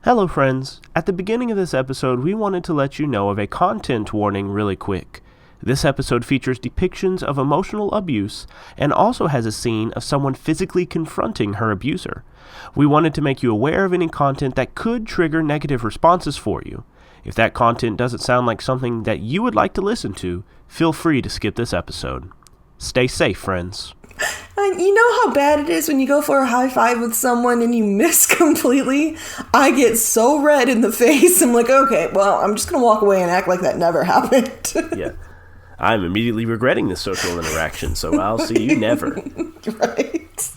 Hello friends, at the beginning of this episode we wanted to let you know of a content warning really quick. This episode features depictions of emotional abuse and also has a scene of someone physically confronting her abuser. We wanted to make you aware of any content that could trigger negative responses for you. If that content doesn't sound like something that you would like to listen to, feel free to skip this episode. Stay safe, friends. You know how bad it is when you go for a high five with someone and you miss completely? I get so red in the face. I'm like, okay, well, I'm just going to walk away and act like that never happened. Yeah. I'm immediately regretting this social interaction, so I'll see you never. Right.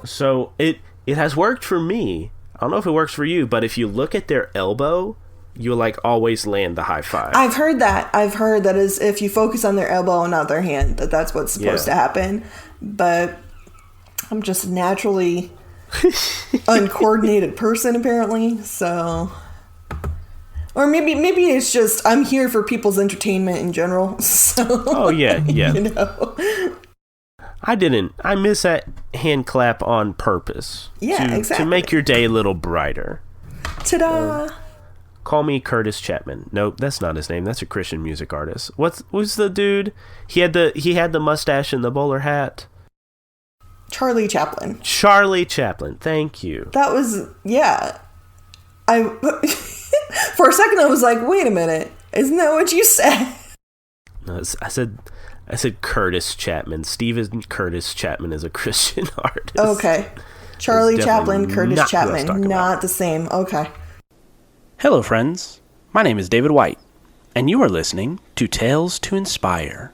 So it has worked for me. I don't know if it works for you, but if you look at their elbow, you'll like always land the high five. I've heard that is if you focus on their elbow and not their hand, that's what's supposed to happen. But I'm just a naturally uncoordinated person, apparently. So, or maybe it's just I'm here for people's entertainment in general. So, oh yeah. You know. I miss that hand clap on purpose. Yeah, exactly. To make your day a little brighter. Ta-da! Call me Curtis Chapman. Nope, that's not his name. That's a Christian music artist. Who's the dude? He had the mustache and the bowler hat. Charlie Chaplin. Charlie Chaplin. Thank you. That was I for a second I was like, wait a minute, isn't that what you said? No, I said Curtis Chapman. Steven Curtis Chapman is a Christian artist. Okay. Charlie Chaplin, Curtis Chapman, not the same. Okay. Hello, friends. My name is David White, and you are listening to Tales to Inspire.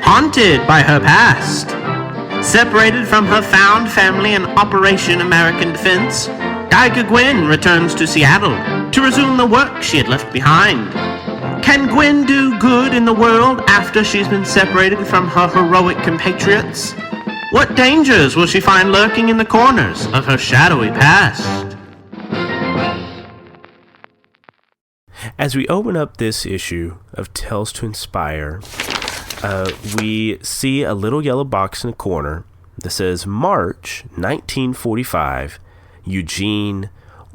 Haunted by her past. Separated from her found family in Operation American Defense, Geiger Gwen returns to Seattle to resume the work she had left behind. Can Gwen do good in the world after she's been separated from her heroic compatriots? What dangers will she find lurking in the corners of her shadowy past? As we open up this issue of Tales to Inspire, we see a little yellow box in the corner that says March 1945, Eugene,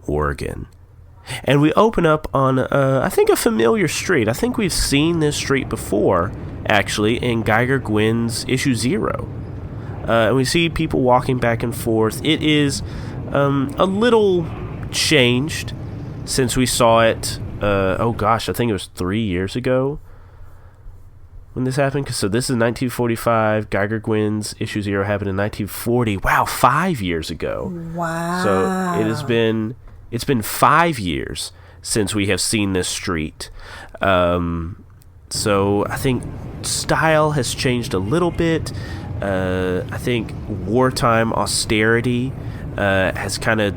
Oregon. And we open up on, I think, a familiar street. I think we've seen this street before, actually, in Geiger Gwen's issue 0. And we see people walking back and forth. It is a little changed since we saw it, I think it was 3 years ago when this happened. So this is 1945. Geiger Gwen's issue 0 happened in 1940. Wow, 5 years ago. Wow. So it's been 5 years since we have seen this street. So I think style has changed a little bit. I think wartime austerity has kind of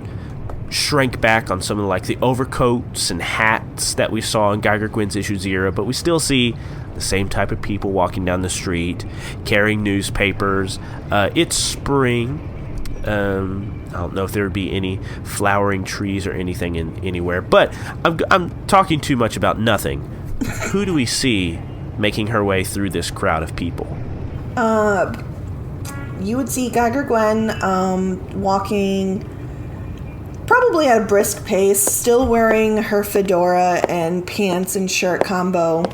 shrank back on some of like the overcoats and hats that we saw in Geiger Gwen's issue 0, but we still see the same type of people walking down the street, carrying newspapers. It's spring. I don't know if there would be any flowering trees or anything anywhere, but I'm talking too much about nothing. Who do we see making her way through this crowd of people? You would see Geiger Gwen walking probably at a brisk pace, still wearing her fedora and pants and shirt combo.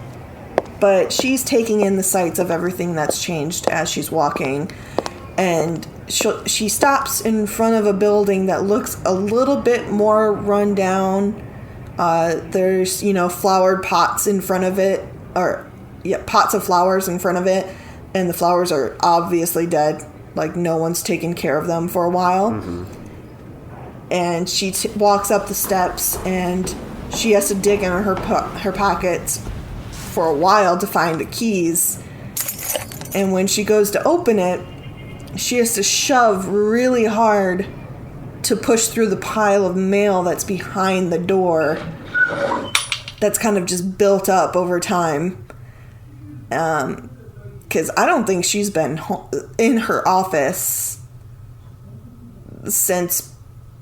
But she's taking in the sights of everything that's changed as she's walking. And she stops in front of a building that looks a little bit more run down. There's, flowered pots in front of it. Pots of flowers in front of it. And the flowers are obviously dead. Like, no one's taken care of them for a while. Mm-hmm. And she walks up the steps, and she has to dig in her pockets for a while to find the keys. And when she goes to open it, she has to shove really hard to push through the pile of mail that's behind the door. That's kind of just built up over time. Because I don't think she's been in her office since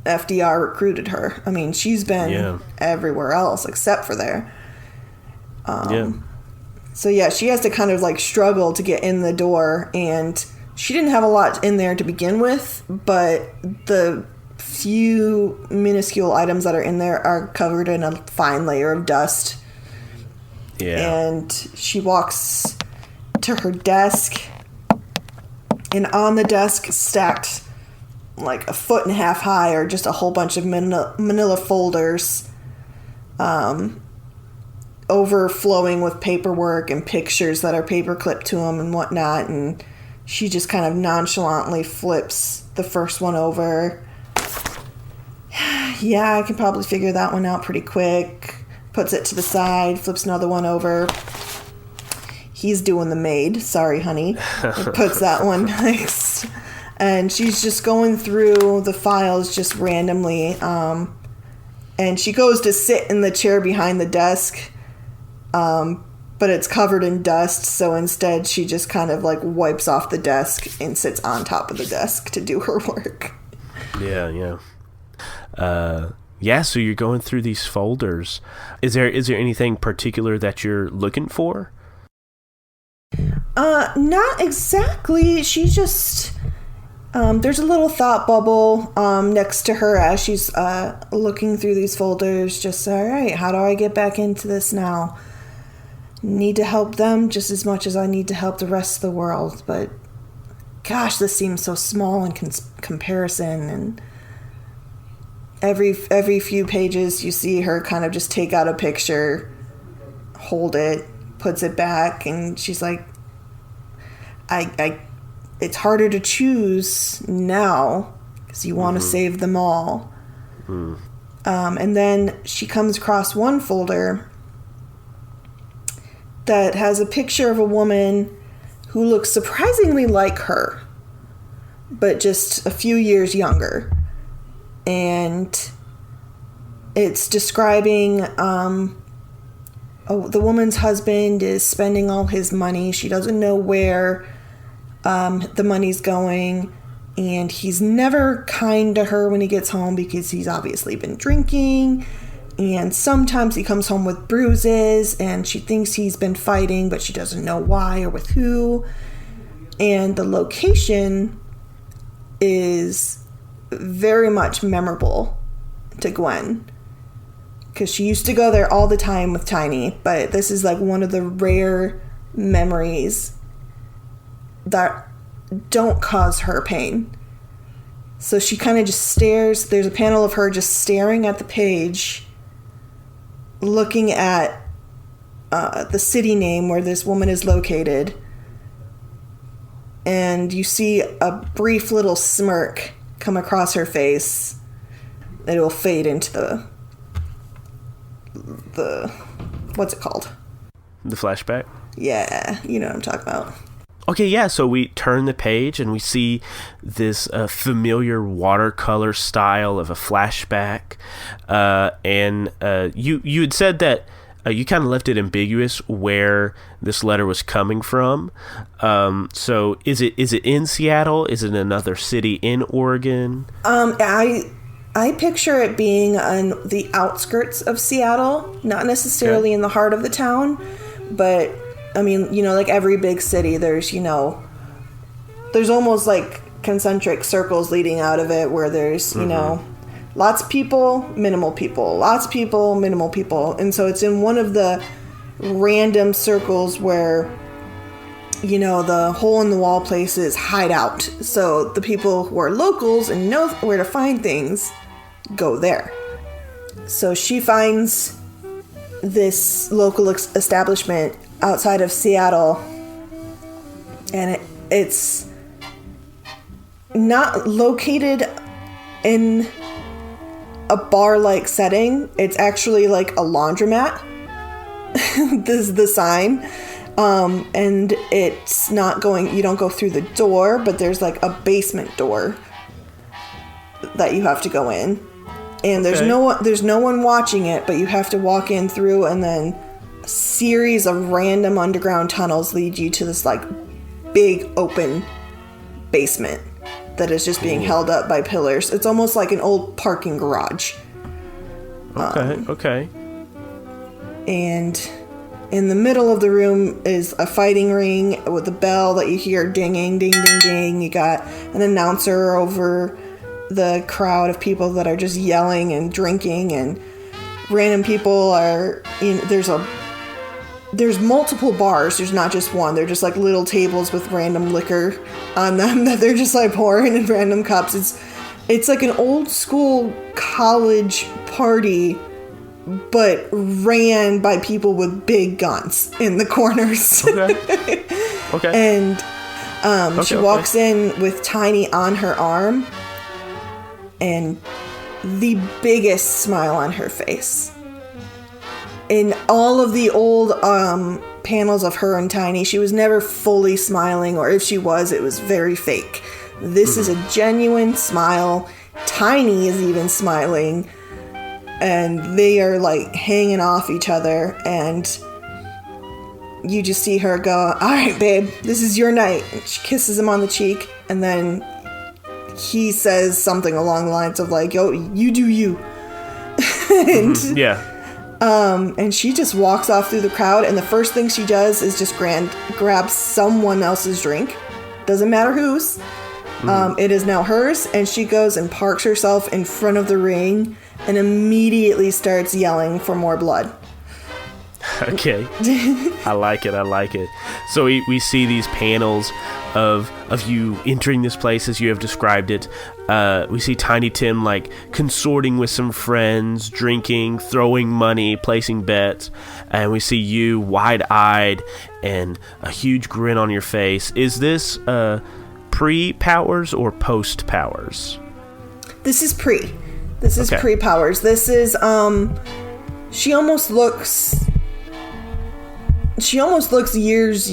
FDR recruited her. I mean, she's been everywhere else except for there. So yeah, she has to kind of like struggle to get in the door, and she didn't have a lot in there to begin with, but the few minuscule items that are in there are covered in a fine layer of dust. Yeah. And she walks to her desk, and on the desk, stacked like 1.5 feet high, are just a whole bunch of manila folders, overflowing with paperwork and pictures that are paper clipped to them and whatnot. And she just kind of nonchalantly flips the first one over. Yeah, I can probably figure that one out pretty quick. Puts it to the side, flips another one over. He's doing the maid. Sorry, honey. Puts that one next. And she's just going through the files just randomly. And she goes to sit in the chair behind the desk. But it's covered in dust. So instead, she just kind of like wipes off the desk and sits on top of the desk to do her work. Yeah. So you're going through these folders. Is there anything particular that you're looking for? Not exactly. She just, there's a little thought bubble, next to her as she's, looking through these folders. Just, all right, how do I get back into this now? Need to help them just as much as I need to help the rest of the world. But gosh, this seems so small in comparison. And every few pages you see her kind of just take out a picture, hold it, puts it back, and she's like, it's harder to choose now because you want to save them all. And then she comes across one folder that has a picture of a woman who looks surprisingly like her, but just a few years younger. And it's describing, the woman's husband is spending all his money. She doesn't know where the money's going, and he's never kind to her when he gets home because he's obviously been drinking. And sometimes he comes home with bruises, and she thinks he's been fighting, but she doesn't know why or with who. And the location is very much memorable to Gwen, because she used to go there all the time with Tiny, but this is like one of the rare memories that don't cause her pain. So she kind of just stares. There's a panel of her just staring at the page, looking at the city name where this woman is located, and you see a brief little smirk come across her face. It will fade into the what's it called? The flashback? Yeah, you know what I'm talking about. Okay, yeah, so we turn the page and we see this familiar watercolor style of a flashback. And you had said that you kind of left it ambiguous where this letter was coming from. So is it in Seattle? Is it in another city in Oregon? I picture it being on the outskirts of Seattle, not necessarily in the heart of the town, but I mean, like every big city, there's almost like concentric circles leading out of it where there's, lots of people, minimal people, lots of people, minimal people. And so it's in one of the random circles where, the hole in the wall places hide out. So the people who are locals and know where to find things go there. So she finds this local establishment outside of Seattle, and it's not located in a bar-like setting. It's actually like a laundromat. This is the sign. And it's not you don't go through the door, but there's like a basement door that you have to go in. And there's no one watching it, but you have to walk in through, and then a series of random underground tunnels lead you to this like big open basement that is just being held up by pillars. It's almost like an old parking garage. Okay. And in the middle of the room is a fighting ring with a bell that you hear dinging, ding, ding, ding. You got an announcer over the crowd of people that are just yelling and drinking, and random people are there's multiple bars. There's not just one. They're just like little tables with random liquor on them that they're just like pouring in random cups. It's like an old school college party, but ran by people with big guns in the corners. Okay. And she walks in with Tiny on her arm and the biggest smile on her face. In all of the old panels of her and Tiny, she was never fully smiling, or if she was, it was very fake. This is a genuine smile. Tiny is even smiling. And they are like hanging off each other, and you just see her go, "All right, babe, this is your night." And she kisses him on the cheek, and then he says something along the lines of like, "Yo, you do you." And and she just walks off through the crowd, and the first thing she does is just grab someone else's drink. Doesn't matter whose. It is now hers, and she goes and parks herself in front of the ring and immediately starts yelling for more blood. Okay. I like it. So we see these panels of you entering this place as you have described it. We see Tiny Tim like consorting with some friends, drinking, throwing money, placing bets, and we see you wide-eyed and a huge grin on your face. Is this pre-powers or post-powers? This is pre. This is pre-powers. This is she almost looks years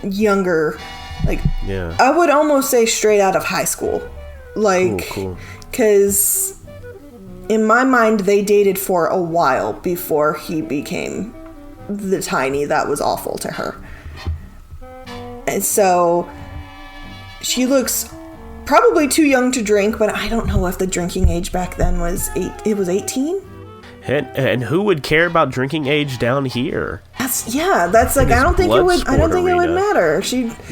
younger. Like, yeah. I would almost say straight out of high school. Like, cool. 'Cause in my mind they dated for a while before he became the Tiny that was awful to her. And so she looks probably too young to drink, but I don't know if the drinking age back then was 18. And who would care about drinking age down here? That's like I don't think it would matter.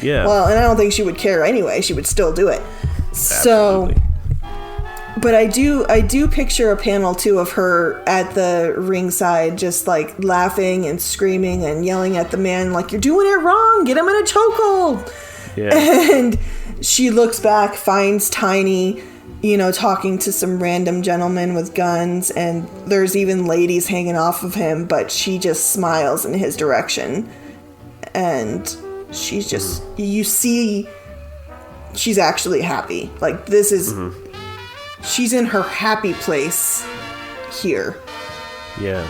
Well, and I don't think she would care anyway. She would still do it. Absolutely. So, but I do picture a panel too of her at the ringside, just like laughing and screaming and yelling at the man like, "You're doing it wrong. Get him in a chokehold." Yeah. And she looks back, finds Tiny, talking to some random gentlemen with guns, and there's even ladies hanging off of him, but she just smiles in his direction. And she's just, you see, she's actually happy. Like, this is, she's in her happy place here. Yeah.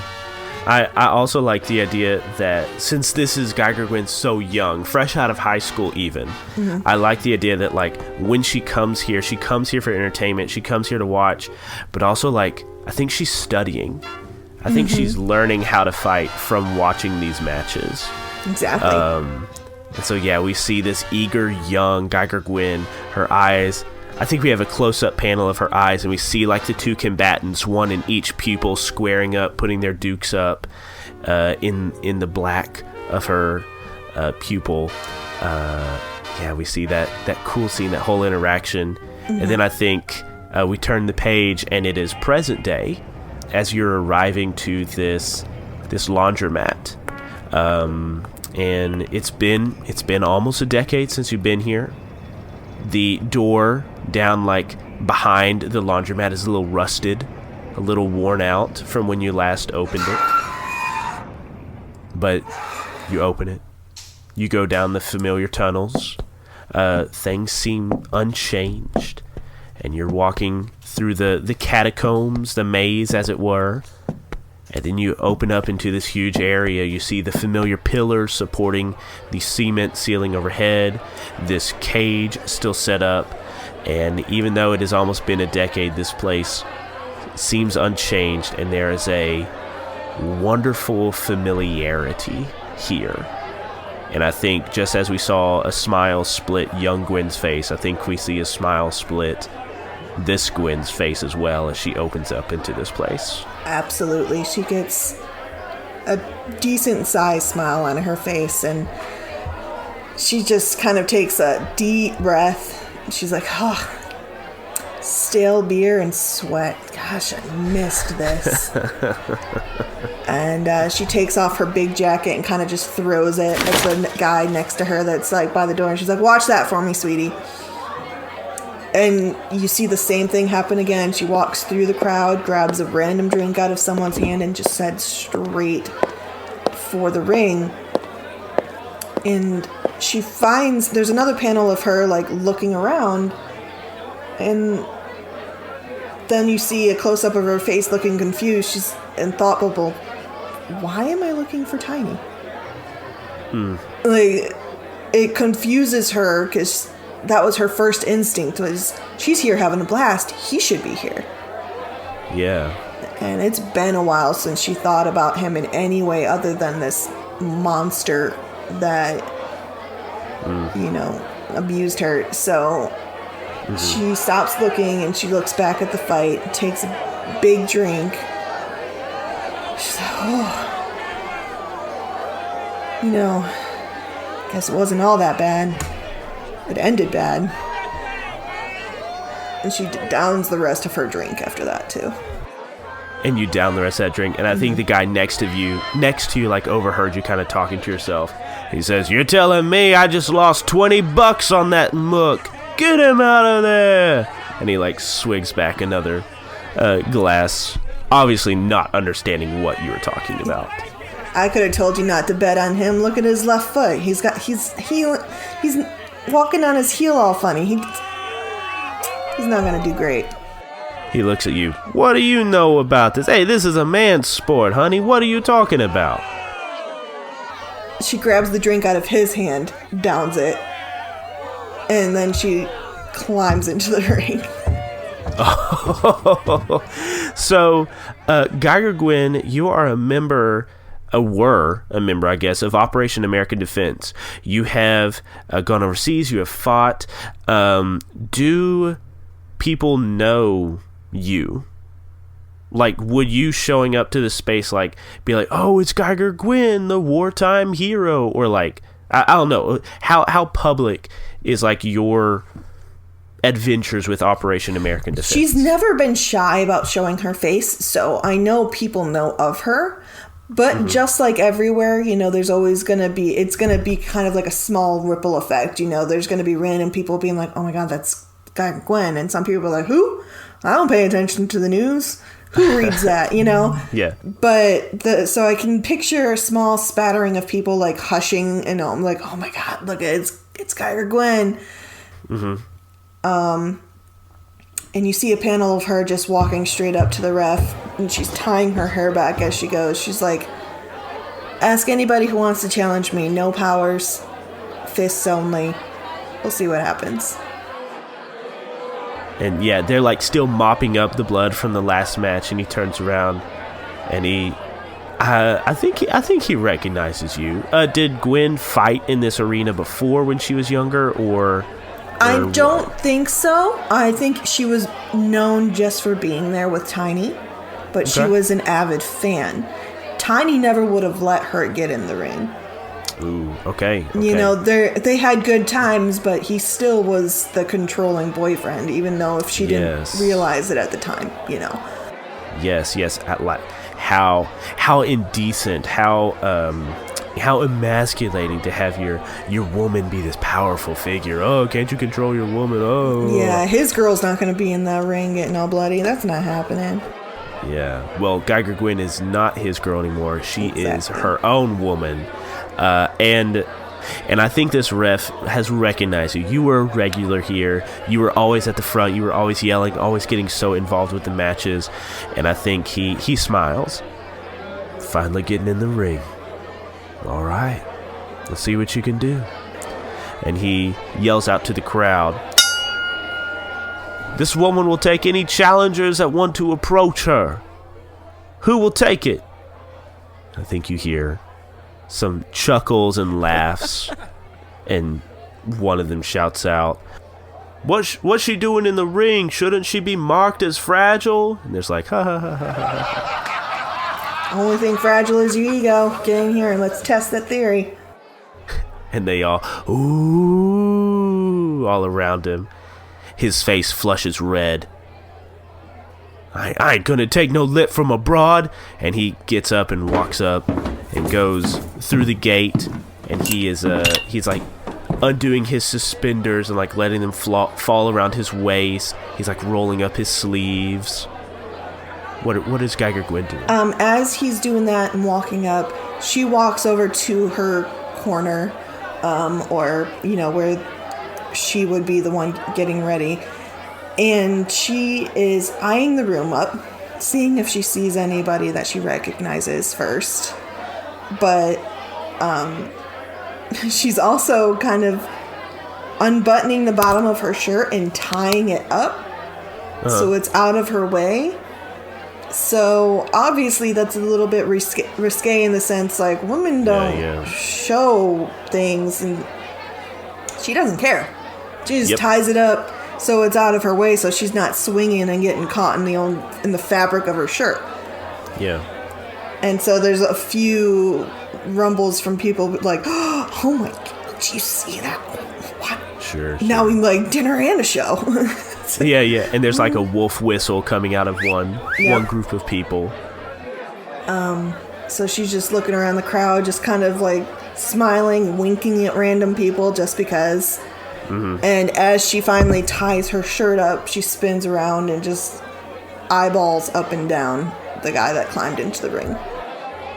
I also like the idea that since this is Geiger Gwen so young, fresh out of high school even, I like the idea that like when she comes here for entertainment, she comes here to watch, but also like I think she's studying. I think she's learning how to fight from watching these matches. Exactly. And so yeah, we see this eager young Geiger Gwen, her eyes. I think we have a close-up panel of her eyes, and we see like the two combatants, one in each pupil, squaring up, putting their dukes up in the black of her pupil. We see that cool scene, that whole interaction. And then I think we turn the page, and it is present day as you're arriving to this laundromat. And it's been almost a decade since you've been here. The door down behind the laundromat is a little rusted, a little worn out from when you last opened it. But you open it. You go down the familiar tunnels. Things seem unchanged. And you're walking through the catacombs, the maze as it were. And then you open up into this huge area. You see the familiar pillars supporting the cement ceiling overhead. This cage still set up. And even though it has almost been a decade, this place seems unchanged. And there is a wonderful familiarity here. And I think just as we saw a smile split young Gwen's face, I think we see a smile split this Gwen's face as well as she opens up into this place. Absolutely. She gets a decent sized smile on her face, and she just kind of takes a deep breath. She's like, oh, stale beer and sweat. Gosh, I missed this. And she takes off her big jacket and kind of just throws it at the guy next to her that's by the door. And she's like, watch that for me, sweetie. And you see the same thing happen again. She walks through the crowd, grabs a random drink out of someone's hand, and just heads straight for the ring. And she finds there's another panel of her looking around, and then you see a close-up of her face looking confused. She's in thought bubble. Why am I looking for Tiny? It confuses her because that was her first instinct, was she's here having a blast. He should be here. Yeah. And it's been a while since she thought about him in any way other than this monster that, abused her. So she stops looking and she looks back at the fight, takes a big drink. She's like, guess it wasn't all that bad. It ended bad. And she downs the rest of her drink after that, too. And you down the rest of that drink. And I think the guy next to you, overheard you kind of talking to yourself. He says, you're telling me I just lost $20 on that mook. Get him out of there. And he swigs back another glass, obviously not understanding what you were talking about. I could have told you not to bet on him. Look at his left foot. He's walking on his heel all funny. He's not going to do great. He looks at you. What do you know about this? Hey, this is a man's sport, honey. What are you talking about? She grabs the drink out of his hand, downs it, and then she climbs into the ring. So, Geiger Gwen, you are were a member, I guess, of Operation American Defense. You have gone overseas. You have fought. Do people know you? Would you showing up to the space be like, oh, it's Geiger Gwen, the wartime hero, or I don't know, how public is your adventures with Operation American Defense? She's never been shy about showing her face, so I know people know of her. But just like everywhere, there's always going to be, it's going to be kind of like a small ripple effect. There's going to be random people being like, oh my God, that's Geiger Gwen. And some people are like, who? I don't pay attention to the news. Who reads that, Yeah. But so I can picture a small spattering of people hushing, and I'm like, oh my God, look, it's Geiger Gwen. And you see a panel of her just walking straight up to the ref, and she's tying her hair back as she goes. She's like, ask anybody who wants to challenge me. No powers, fists only. We'll see what happens. And yeah, they're still mopping up the blood from the last match, and he turns around and I think he recognizes you. Did Gwen fight in this arena before when she was younger, or I don't think so. I think she was known just for being there with Tiny, but she was an avid fan. Tiny never would have let her get in the ring. Ooh, okay. They had good times, but he still was the controlling boyfriend, even though if she didn't realize it at the time, Yes. How indecent, how How emasculating to have your woman be this powerful figure. Oh, can't you control your woman? Oh. Yeah, his girl's not going to be in that ring getting all bloody. That's not happening. Yeah. Well, Geiger Gwen is not his girl anymore. She is her own woman. And I think this ref has recognized you. You were a regular here. You were always at the front. You were always yelling, always getting so involved with the matches. And I think he smiles. Finally getting in the ring. All right. Let's see what you can do. And he yells out to the crowd. This woman will take any challengers that want to approach her. Who will take it? I think you hear some chuckles and laughs, and one of them shouts out, What's she doing in the ring? Shouldn't she be marked as fragile? And there's like, ha ha ha ha ha. Only thing fragile is your ego. Get in here and let's test that theory. And they all, ooh, all around him. His face flushes red. I ain't gonna take no lip from a broad. And he gets up and walks up and goes through the gate. And he's like undoing his suspenders and like letting them fall around his waist. He's like rolling up his sleeves. What is Geiger Gwen doing? As he's doing that and walking up, she walks over to her corner, or where she would be the one getting ready, and she is eyeing the room up, seeing if she sees anybody that she recognizes first. But she's also kind of unbuttoning the bottom of her shirt and tying it up so it's out of her way. So obviously that's a little bit risque in the sense like women don't show things, and she doesn't care. She just ties it up so it's out of her way, so she's not swinging and getting caught in the fabric of her shirt. Yeah. And so there's a few rumbles from people like, oh my God, did you see that? What? Sure. Now we like dinner and a show. Yeah. And there's like a wolf whistle coming out of one group of people. So she's just looking around the crowd, just kind of like smiling, winking at random people just because. Mm-hmm. And as she finally ties her shirt up, she spins around and just eyeballs up and down the guy that climbed into the ring.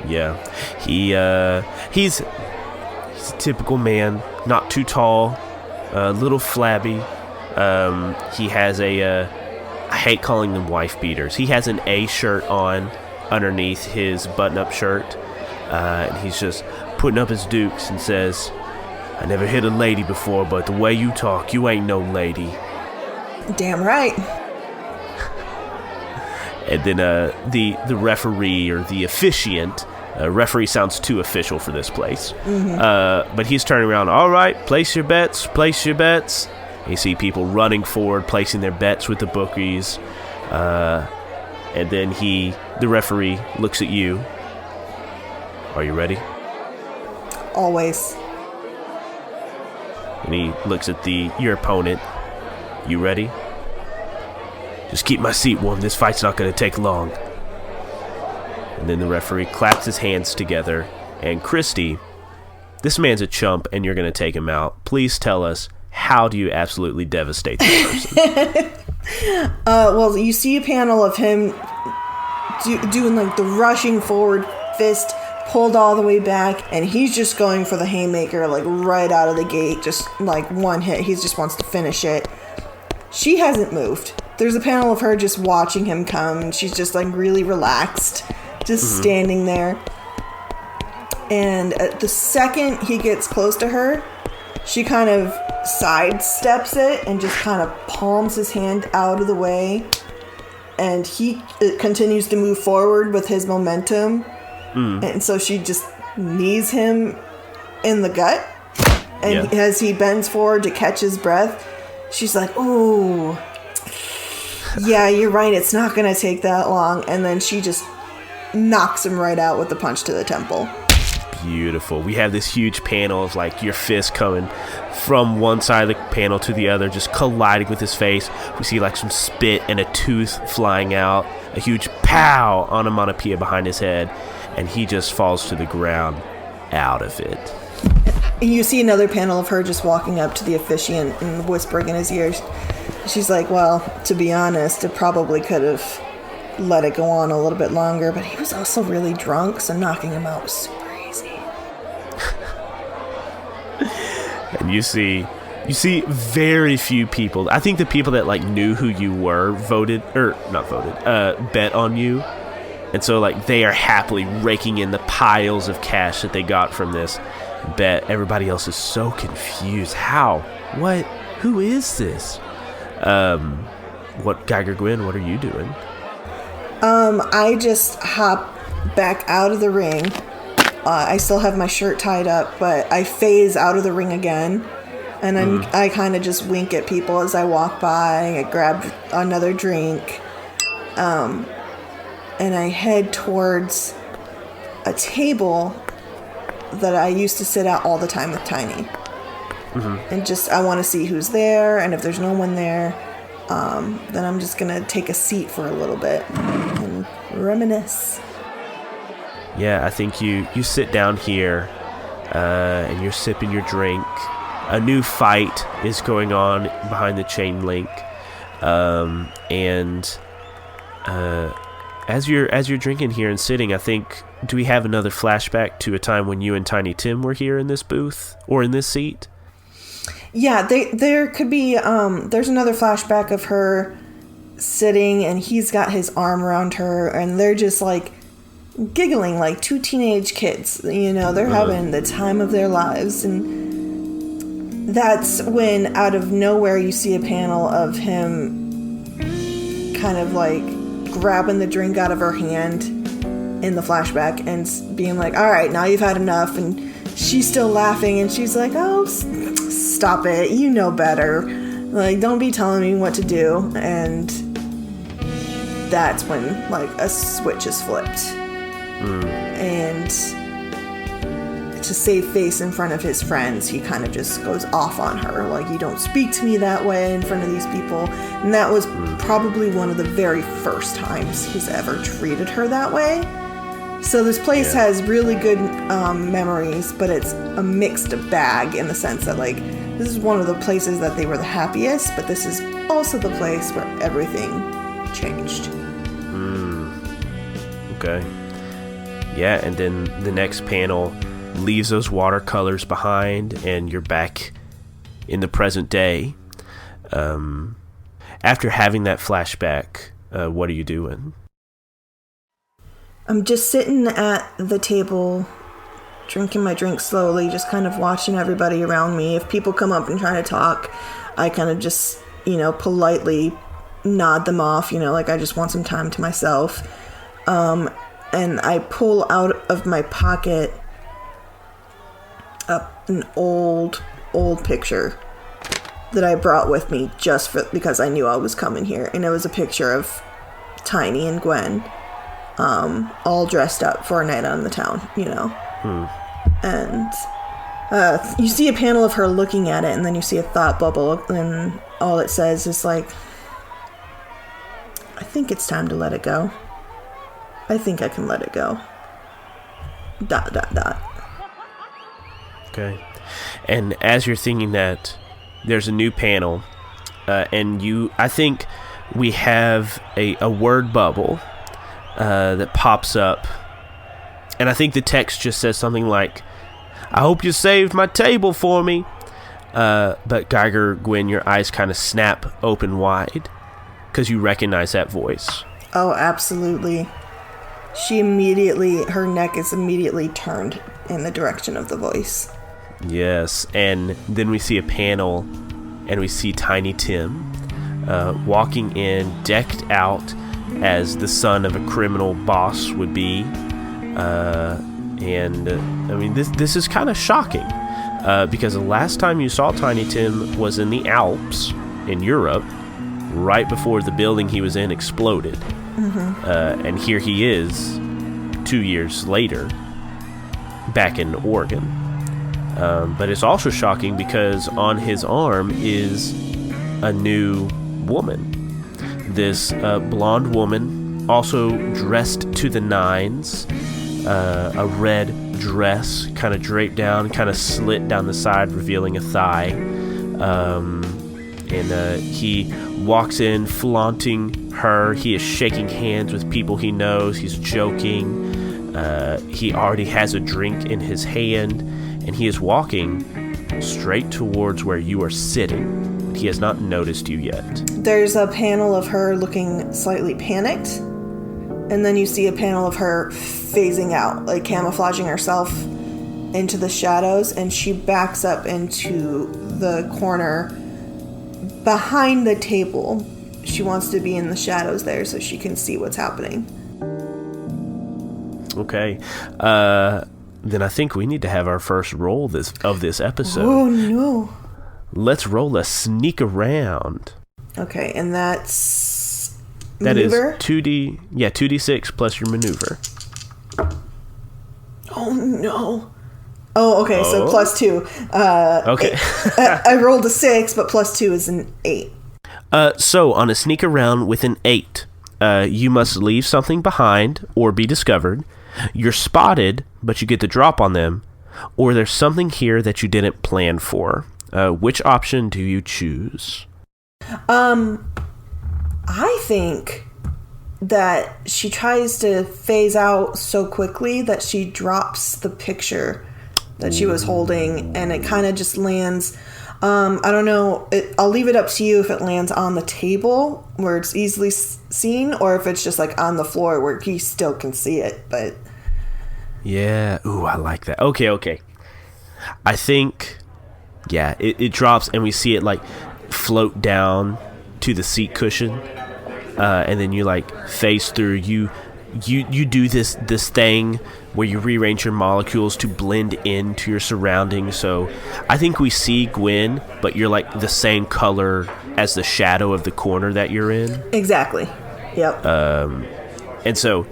Yeah. He's a typical man, not too tall, a little flabby. He has I hate calling them wife beaters. He has an A shirt on underneath his button-up shirt. And he's just putting up his dukes and says, I never hit a lady before, but the way you talk, you ain't no lady. Damn right. And then the referee or the officiant, referee sounds too official for this place. Mm-hmm. But he's turning around, all right, place your bets. You see people running forward, placing their bets with the bookies. And then the referee looks at you. Are you ready? Always. And he looks at your opponent. You ready? Just keep my seat warm. This fight's not going to take long. And then the referee claps his hands together. And Kristie, this man's a chump and you're going to take him out. Please tell us, how do you absolutely devastate this person? Well, you see a panel of him doing like the rushing forward fist pulled all the way back, and he's just going for the haymaker like right out of the gate, just like one hit. He just wants to finish it. She hasn't moved. There's a panel of her just watching him come, and she's just like really relaxed, just standing there. And at the second he gets close to her, she kind of sidesteps it and just kind of palms his hand out of the way, and he continues to move forward with his momentum. And so she just knees him in the gut, and as he bends forward to catch his breath, she's like, ooh, yeah, you're right, it's not gonna take that long. And then she just knocks him right out with the punch to the temple. Beautiful. We have this huge panel of like your fist coming from one side of the panel to the other, just colliding with his face. We see like some spit and a tooth flying out, a huge pow onomatopoeia behind his head, and he just falls to the ground. out of it. You see another panel of her just walking up to the officiant and whispering in his ears. She's like, well, to be honest, it probably could have let it go on a little bit longer, but he was also really drunk, so knocking him out was super easy. And you see very few people. I think the people that like knew who you were bet on you. And so like they are happily raking in the piles of cash that they got from this bet. Everybody else is so confused. How? What? Who is this? What, Geiger Gwen, what are you doing? I just hop back out of the ring. I still have my shirt tied up, but I phase out of the ring again. And I kind of just wink at people as I walk by. I grab another drink. And I head towards a table that I used to sit at all the time with Tiny. And I want to see who's there, and if there's no one there, then I'm just going to take a seat for a little bit and reminisce. Yeah, I think you sit down here, and you're sipping your drink. A new fight is going on behind the chain link, and as you're drinking here and sitting, I think, do we have another flashback to a time when you and Tiny Tim were here in this booth or in this seat? Yeah, there could be. There's another flashback of her sitting, and he's got his arm around her, and they're just like giggling like two teenage kids. You know, they're having the time of their lives, and that's when out of nowhere you see a panel of him kind of like grabbing the drink out of her hand in the flashback and being like, all right, now you've had enough. And she's still laughing, and she's like, oh, stop it, you know better, like, don't be telling me what to do. And that's when like a switch is flipped. And to save face in front of his friends, he kind of just goes off on her, like, you don't speak to me that way in front of these people. And that was probably one of the very first times he's ever treated her that way. So this place has really good memories, but it's a mixed bag in the sense that, like, this is one of the places that they were the happiest, but this is also the place where everything changed. Okay. Yeah, and then the next panel leaves those watercolors behind, and you're back in the present day. After having that flashback, what are you doing? I'm just sitting at the table, drinking my drink slowly, just kind of watching everybody around me. If people come up and try to talk, I kind of just, politely nod them off, like I just want some time to myself. And I pull out of my pocket an old picture that I brought with me just because I knew I was coming here. And it was a picture of Tiny and Gwen, all dressed up for a night out in the town, And you see a panel of her looking at it, and then you see a thought bubble, and all it says is like, I think it's time to let it go. I think I can let it go. ... Okay. And as you're thinking that, there's a new panel, and I think we have a word bubble that pops up, and I think the text just says something like, I hope you saved my table for me. But Geiger Gwen, your eyes kind of snap open wide because you recognize that voice. Oh, absolutely. Her neck is immediately turned in the direction of the voice. Yes, and then we see a panel, and we see Tiny Tim walking in, decked out as the son of a criminal boss would be. This is kind of shocking, because the last time you saw Tiny Tim was in the Alps in Europe, right before the building he was in exploded. And here he is 2 years later back in Oregon. But it's also shocking because on his arm is a new woman, this blonde woman, also dressed to the nines, a red dress kind of draped down, kind of slit down the side, revealing a thigh. And he walks in flaunting her. He is shaking hands with people he knows. He's joking. He already has a drink in his hand, and he is walking straight towards where you are sitting. He has not noticed you yet. There's a panel of her looking slightly panicked, and then you see a panel of her phasing out, like camouflaging herself into the shadows, and she backs up into the corner behind the table. She wants to be in the shadows there so she can see what's happening. Okay. Then I think we need to have our first roll of this episode. Oh, no. Let's roll a sneak around. Okay, and that's That maneuver? is 2d6 plus your maneuver. Oh, no. Oh, okay, so plus 2. Okay. I rolled a 6, but plus 2 is an 8. So on a sneak around with an 8, you must leave something behind or be discovered. You're spotted, but you get the drop on them, or there's something here that you didn't plan for. Which option do you choose? I think that she tries to phase out so quickly that she drops the picture that she was holding, and it kind of just lands. I don't know. I'll leave it up to you if it lands on the table where it's easily seen, or if it's just like on the floor where he still can see it. But yeah, ooh, I like that. Okay. I think, yeah, it drops, and we see it like float down to the seat cushion, and then you like phase through. You do this thing where you rearrange your molecules to blend into your surroundings. So I think we see Gwen, but you're like the same color as the shadow of the corner that you're in. exactly. Yep. And so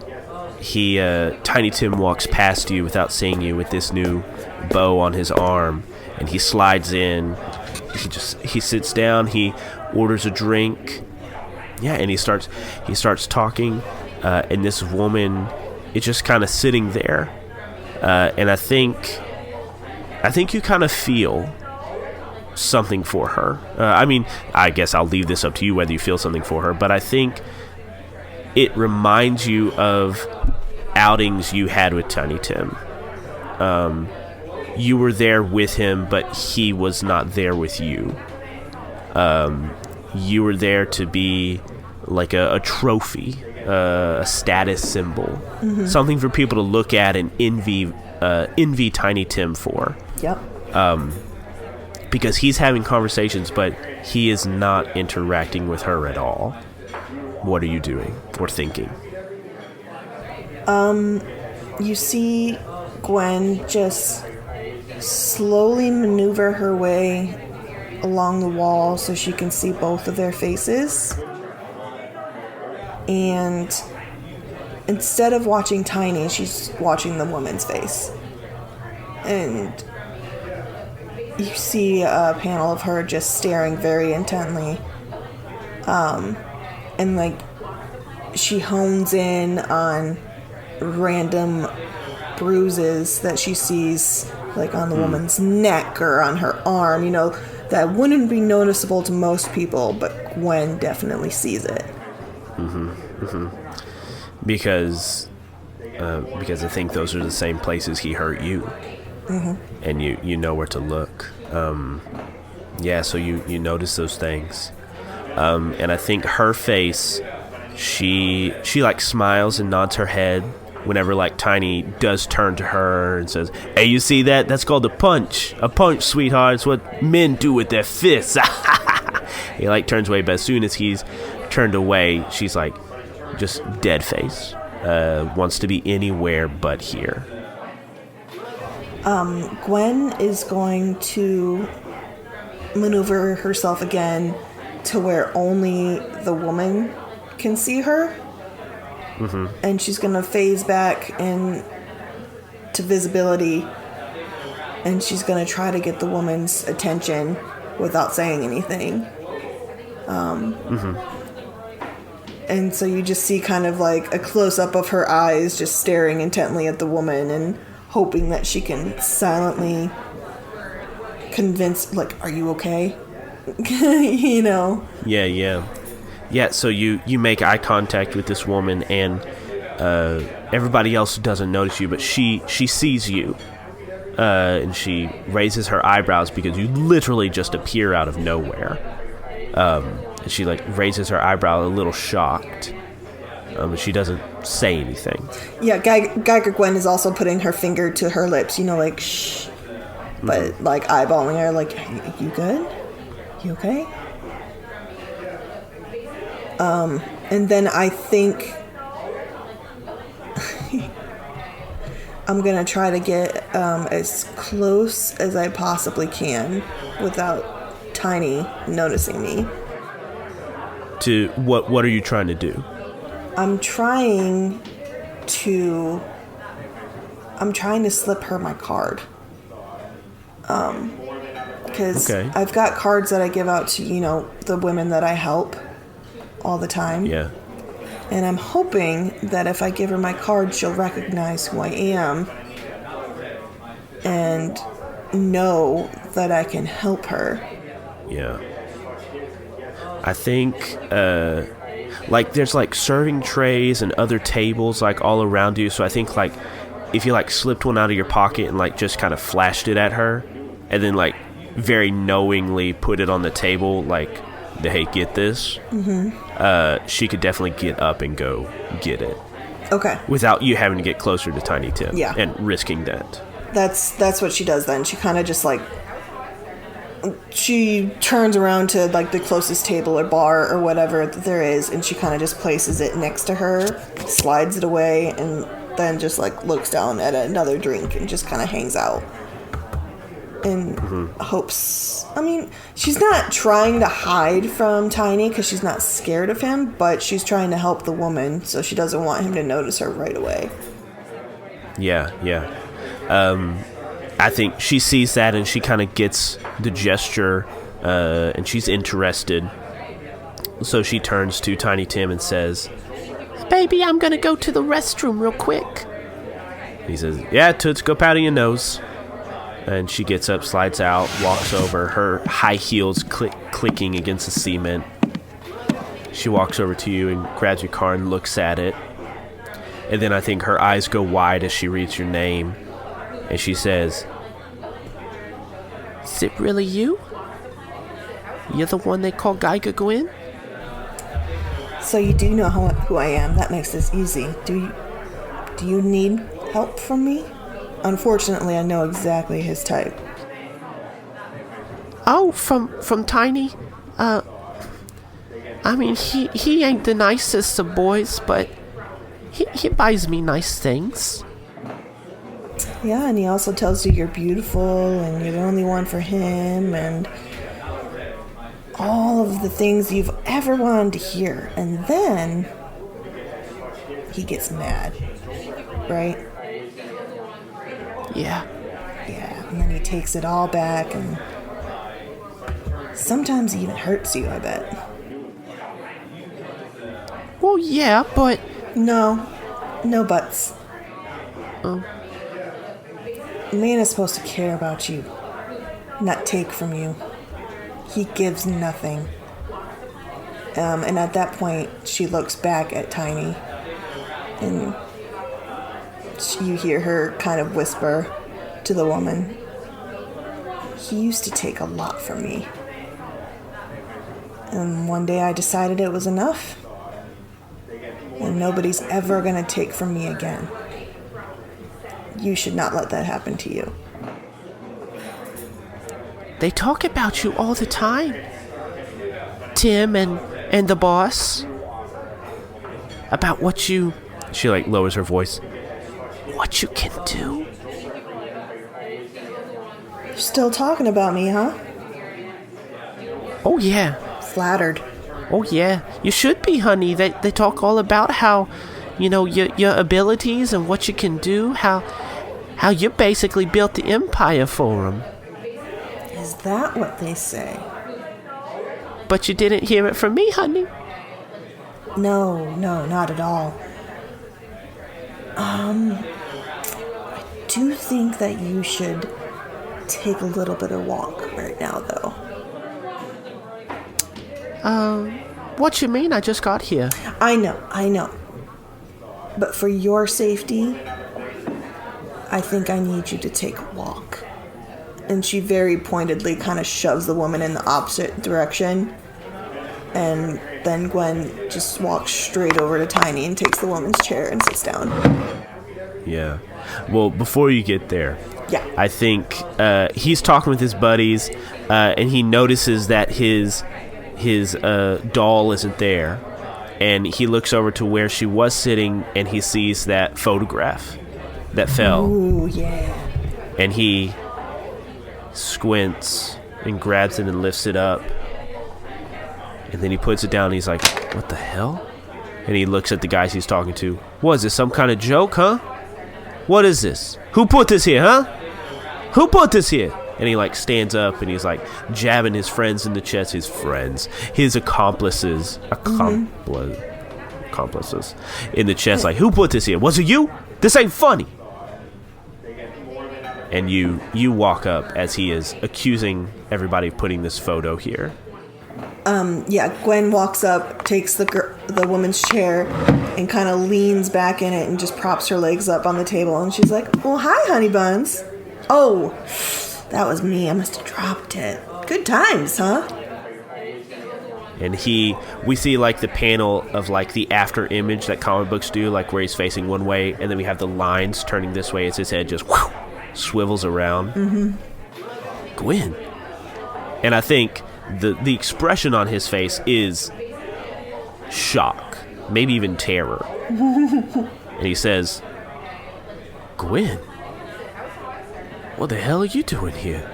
he, Tiny Tim walks past you without seeing you with this new bow on his arm, and he slides in. He sits down. He orders a drink. Yeah, and he starts talking. And this woman is just kind of sitting there, and I think you kind of feel something for her. I mean, I guess I'll leave this up to you whether you feel something for her, but I think it reminds you of outings you had with Tiny Tim. You were there with him, but he was not there with you. You were there to be like a trophy, a status symbol, something for people to look at and envy Tiny Tim for. Yep. Because he's having conversations, but he is not interacting with her at all. What are you doing or thinking? You see Gwen just slowly maneuver her way along the wall so she can see both of their faces. And instead of watching Tiny, she's watching the woman's face. And you see a panel of her just staring very intently. And like she hones in on random bruises that she sees like on the woman's neck or on her arm, you know, that wouldn't be noticeable to most people, but Gwen definitely sees it. Because I think those are the same places he hurt you, and you know where to look. So you notice those things, and I think her face, she like smiles and nods her head whenever like Tiny does turn to her and says, "Hey, you see that? That's called a punch, sweetheart. It's what men do with their fists." He like turns away, but as soon as he's turned away, she's like just dead face, wants to be anywhere but here. Gwen is going to maneuver herself again to where only the woman can see her, and she's gonna phase back in to visibility, and she's gonna try to get the woman's attention without saying anything. And so you just see kind of like a close-up of her eyes just staring intently at the woman, and hoping that she can silently convince, like, are you okay? You know? Yeah, so you make eye contact with this woman, and everybody else doesn't notice you, but she sees you. And she raises her eyebrows because you literally just appear out of nowhere. And she like raises her eyebrow a little shocked. But she doesn't say anything. Yeah, Geiger Gwen is also putting her finger to her lips, you know, like, shh. But, like, eyeballing her, like, you good? You okay? And then I think I'm going to try to get as close as I possibly can without Tiny noticing me. To what are you trying to do? I'm trying to slip her my card. Because I've got cards that I give out to, you know, the women that I help all the time. Yeah. And I'm hoping that if I give her my card, she'll recognize who I am and know that I can help her. Yeah. I think, like, there's, like, serving trays and other tables, like, all around you. So I think, like, if you, like, slipped one out of your pocket and, like, just kind of flashed it at her and then, like, very knowingly put it on the table, like, hey, get this, she could definitely get up and go get it. Okay. Without you having to get closer to Tiny Tim. Yeah. And risking that. That's what she does then. She kind of just, like, she turns around to, like, the closest table or bar or whatever that there is, and she kind of just places it next to her, slides it away, and then just, like, looks down at another drink and just kind of hangs out. And hopes... I mean, she's not trying to hide from Tiny because she's not scared of him, but she's trying to help the woman, so she doesn't want him to notice her right away. Yeah. I think she sees that and she kind of gets the gesture, and she's interested. So she turns to Tiny Tim and says, "Baby, I'm going to go to the restroom real quick." He says, "Yeah, Toots, go powder your nose." And she gets up, slides out, walks over, her high heels clicking against the cement. She walks over to you and grabs your card and looks at it. And then I think her eyes go wide as she reads your name. And she says, "Is it really you? You're the one they call Geiger Gwen?" So you do know who I am. That makes this easy. Do you need help from me? Unfortunately, I know exactly his type. Oh, from Tiny? I mean, he ain't the nicest of boys, but he buys me nice things. Yeah, and he also tells you you're beautiful and you're the only one for him and all of the things you've ever wanted to hear. And then he gets mad, right? Yeah, and then he takes it all back, and sometimes he even hurts you, I bet. Well, yeah, but... No buts. Oh. A man is supposed to care about you, not take from you. He gives nothing. And at that point, she looks back at Tiny, and you hear her kind of whisper to the woman, "He used to take a lot from me. And one day I decided it was enough. And nobody's ever going to take from me again. You should not let that happen to you." They talk about you all the time. Tim and the boss. About what you... She, like, lowers her voice. What you can do. You're still talking about me, huh? Oh, yeah. Flattered. Oh, yeah. You should be, honey. They talk all about how, you know, your abilities and what you can do. How you basically built the empire for them. Is that what they say? But you didn't hear it from me, honey. No, not at all. I do think that you should take a little bit of walk right now, though. What you mean? I just got here. I know. But for your safety, I think I need you to take a walk. And she very pointedly kind of shoves the woman in the opposite direction. And then Gwen just walks straight over to Tiny and takes the woman's chair and sits down. Yeah. Well, before you get there, yeah, I think he's talking with his buddies, and he notices that his doll isn't there, and he looks over to where she was sitting, and he sees that photograph that fell. Ooh, yeah. And he squints and grabs it and lifts it up, and then he puts it down, and he's like, what the hell? And he looks at the guys he's talking to. What is this, some kind of joke, huh? What is this? Who put this here, huh? Who put this here? And he like stands up and he's like jabbing his friends in the chest. His accomplices in the chest, like, who put this here? Was it you? This ain't funny. And you walk up as he is accusing everybody of putting this photo here. Yeah, Gwen walks up, takes the woman's chair, and kind of leans back in it and just props her legs up on the table. And she's like, well, hi, honey buns. Oh, that was me. I must have dropped it. Good times, huh? And we see like the panel of like the after image that comic books do, like where he's facing one way, and then we have the lines turning this way as his head just swivels around. Mm-hmm. Gwen. And I think the expression on his face is shock, maybe even terror. And he says, Gwen, what the hell are you doing here?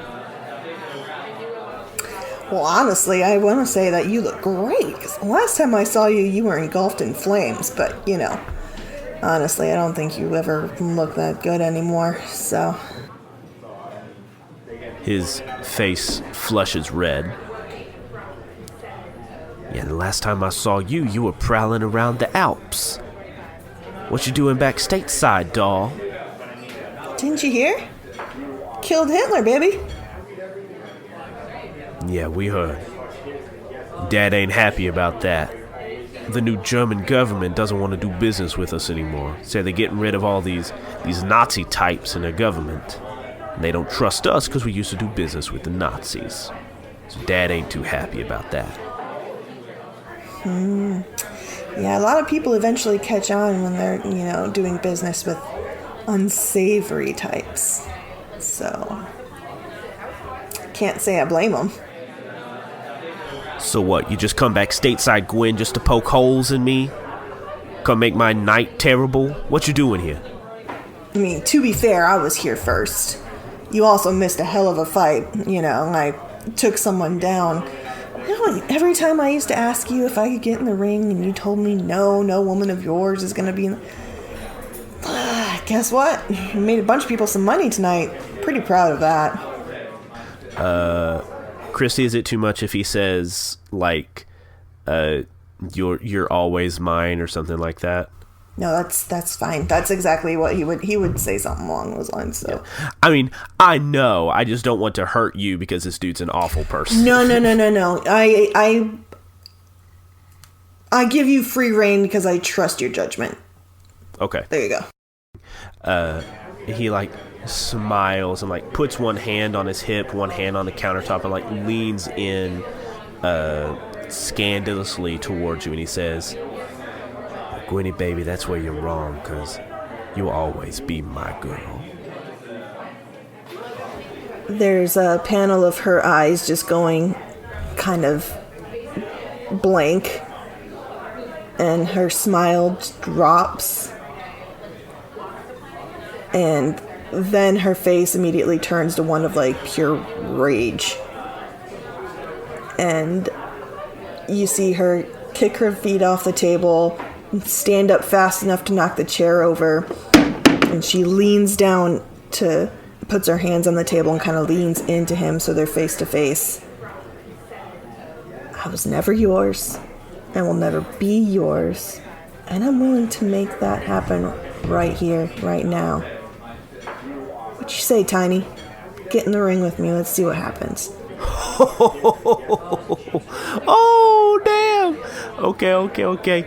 Well, honestly, I want to say that you look great. 'Cause the last time I saw you, you were engulfed in flames. But, honestly, I don't think you ever look that good anymore, so... His face flushes red. Yeah, the last time I saw you, you were prowling around the Alps. What you doing back stateside, doll? Didn't you hear? Killed Hitler, baby. Yeah, we heard. Dad ain't happy about that. The new German government doesn't want to do business with us anymore. Say they're getting rid of all these Nazi types in their government. And they don't trust us because we used to do business with the Nazis. So Dad ain't too happy about that. Yeah, a lot of people eventually catch on when they're, doing business with unsavory types. So, can't say I blame them. So what, you just come back stateside, Gwen, just to poke holes in me? Come make my night terrible? What you doing here? I mean, to be fair, I was here first. You also missed a hell of a fight, I took someone down. Every time I used to ask you if I could get in the ring, and you told me no woman of yours is going to be in the... Guess what? You made a bunch of people some money tonight. Pretty proud of that. Kristie, is it too much if he says, like, you're always mine or something like that? No, that's fine. That's exactly what he would say, something along those lines. So, yeah. I mean, I know. I just don't want to hurt you because this dude's an awful person. No. I give you free reign because I trust your judgment. Okay. There you go. He like smiles and like puts one hand on his hip, one hand on the countertop, and like leans in scandalously towards you, and he says, Gwenny, baby, that's where you're wrong, because you'll always be my girl. There's a panel of her eyes just going kind of blank, and her smile drops, and then her face immediately turns to one of like pure rage. And you see her kick her feet off the table, stand up fast enough to knock the chair over, and she leans down puts her hands on the table and kind of leans into him so they're face to face. I was never yours and will never be yours, and I'm willing to make that happen right here, right now. What you say, Tiny? Get in the ring with me. Let's see what happens. Oh, damn. Okay.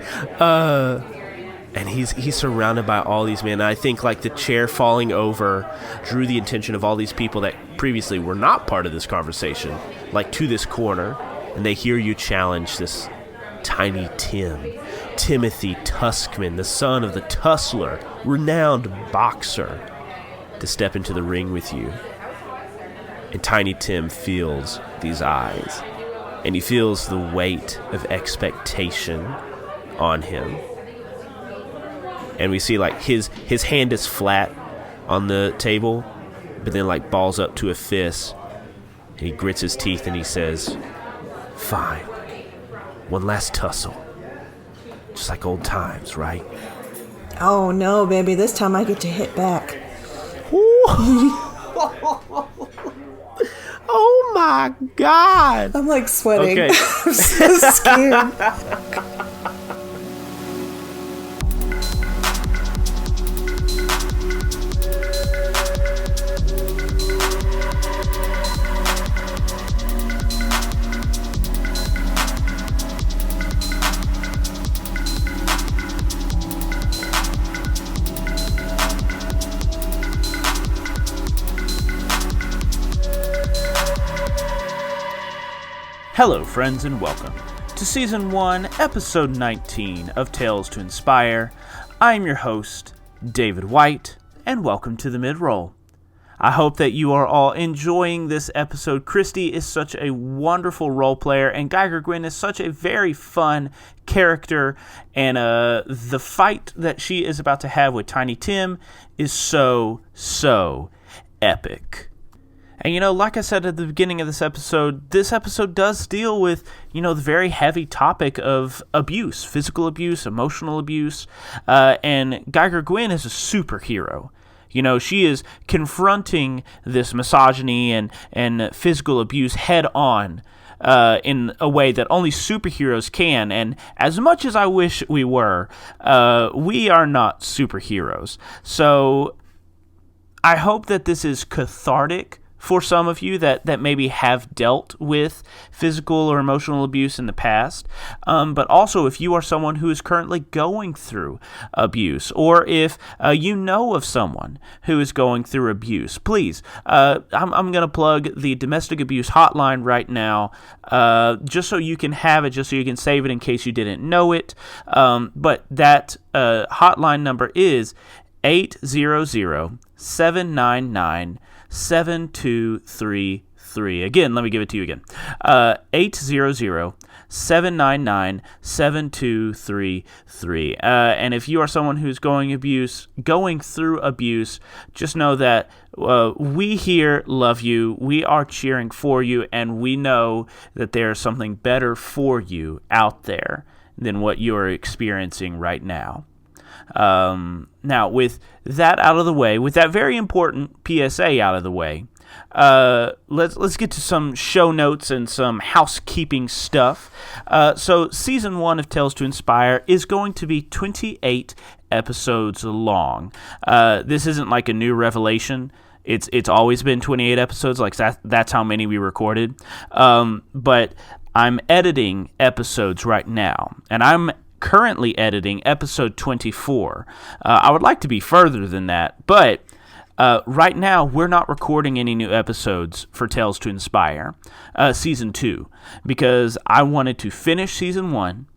And he's surrounded by all these men. And I think like the chair falling over drew the attention of all these people that previously were not part of this conversation, like to this corner, and they hear you challenge this Tiny Timothy Tuskman, the son of the Tussler, renowned boxer, to step into the ring with you. And Tiny Tim feels these eyes, and he feels the weight of expectation on him. And we see like his hand is flat on the table, but then like balls up to a fist. And he grits his teeth and he says, "Fine. One last tussle. Just like old times, right?" Oh no, baby. This time I get to hit back. Oh my God. I'm like sweating. Okay. I'm so scared. Hello, friends, and welcome to Season 1, Episode 19 of Tales to Inspire. I'm your host, David White, and welcome to the mid-roll. I hope that you are all enjoying this episode. Kristie is such a wonderful role player, and Geiger Gwen is such a very fun character, and the fight that she is about to have with Tiny Tim is so epic. And, like I said at the beginning of this episode does deal with, the very heavy topic of abuse, physical abuse, emotional abuse, and Geiger Gwen is a superhero. She is confronting this misogyny and physical abuse head on in a way that only superheroes can. And as much as I wish we were, we are not superheroes. So I hope that this is cathartic for some of you that maybe have dealt with physical or emotional abuse in the past, but also if you are someone who is currently going through abuse, or if you know of someone who is going through abuse, please, I'm going to plug the domestic abuse hotline right now, just so you can have it, just so you can save it in case you didn't know it, but that hotline number is 800-799-7233. Again, let me give it to you again. 800-799-7233. And if you are someone who's going through abuse, just know that we here love you. We are cheering for you, and we know that there's something better for you out there than what you are experiencing right now. Now, with that out of the way, with that very important PSA out of the way, let's get to some show notes and some housekeeping stuff. So Season 1 of Tales to Inspire is going to be 28 episodes long. This isn't like a new revelation. It's always been 28 episodes. Like that's how many we recorded. But I'm editing episodes right now, and I'm currently editing episode 24. I would like to be further than that, but right now we're not recording any new episodes for Tales to Inspire Season 2, because I wanted to finish Season 1,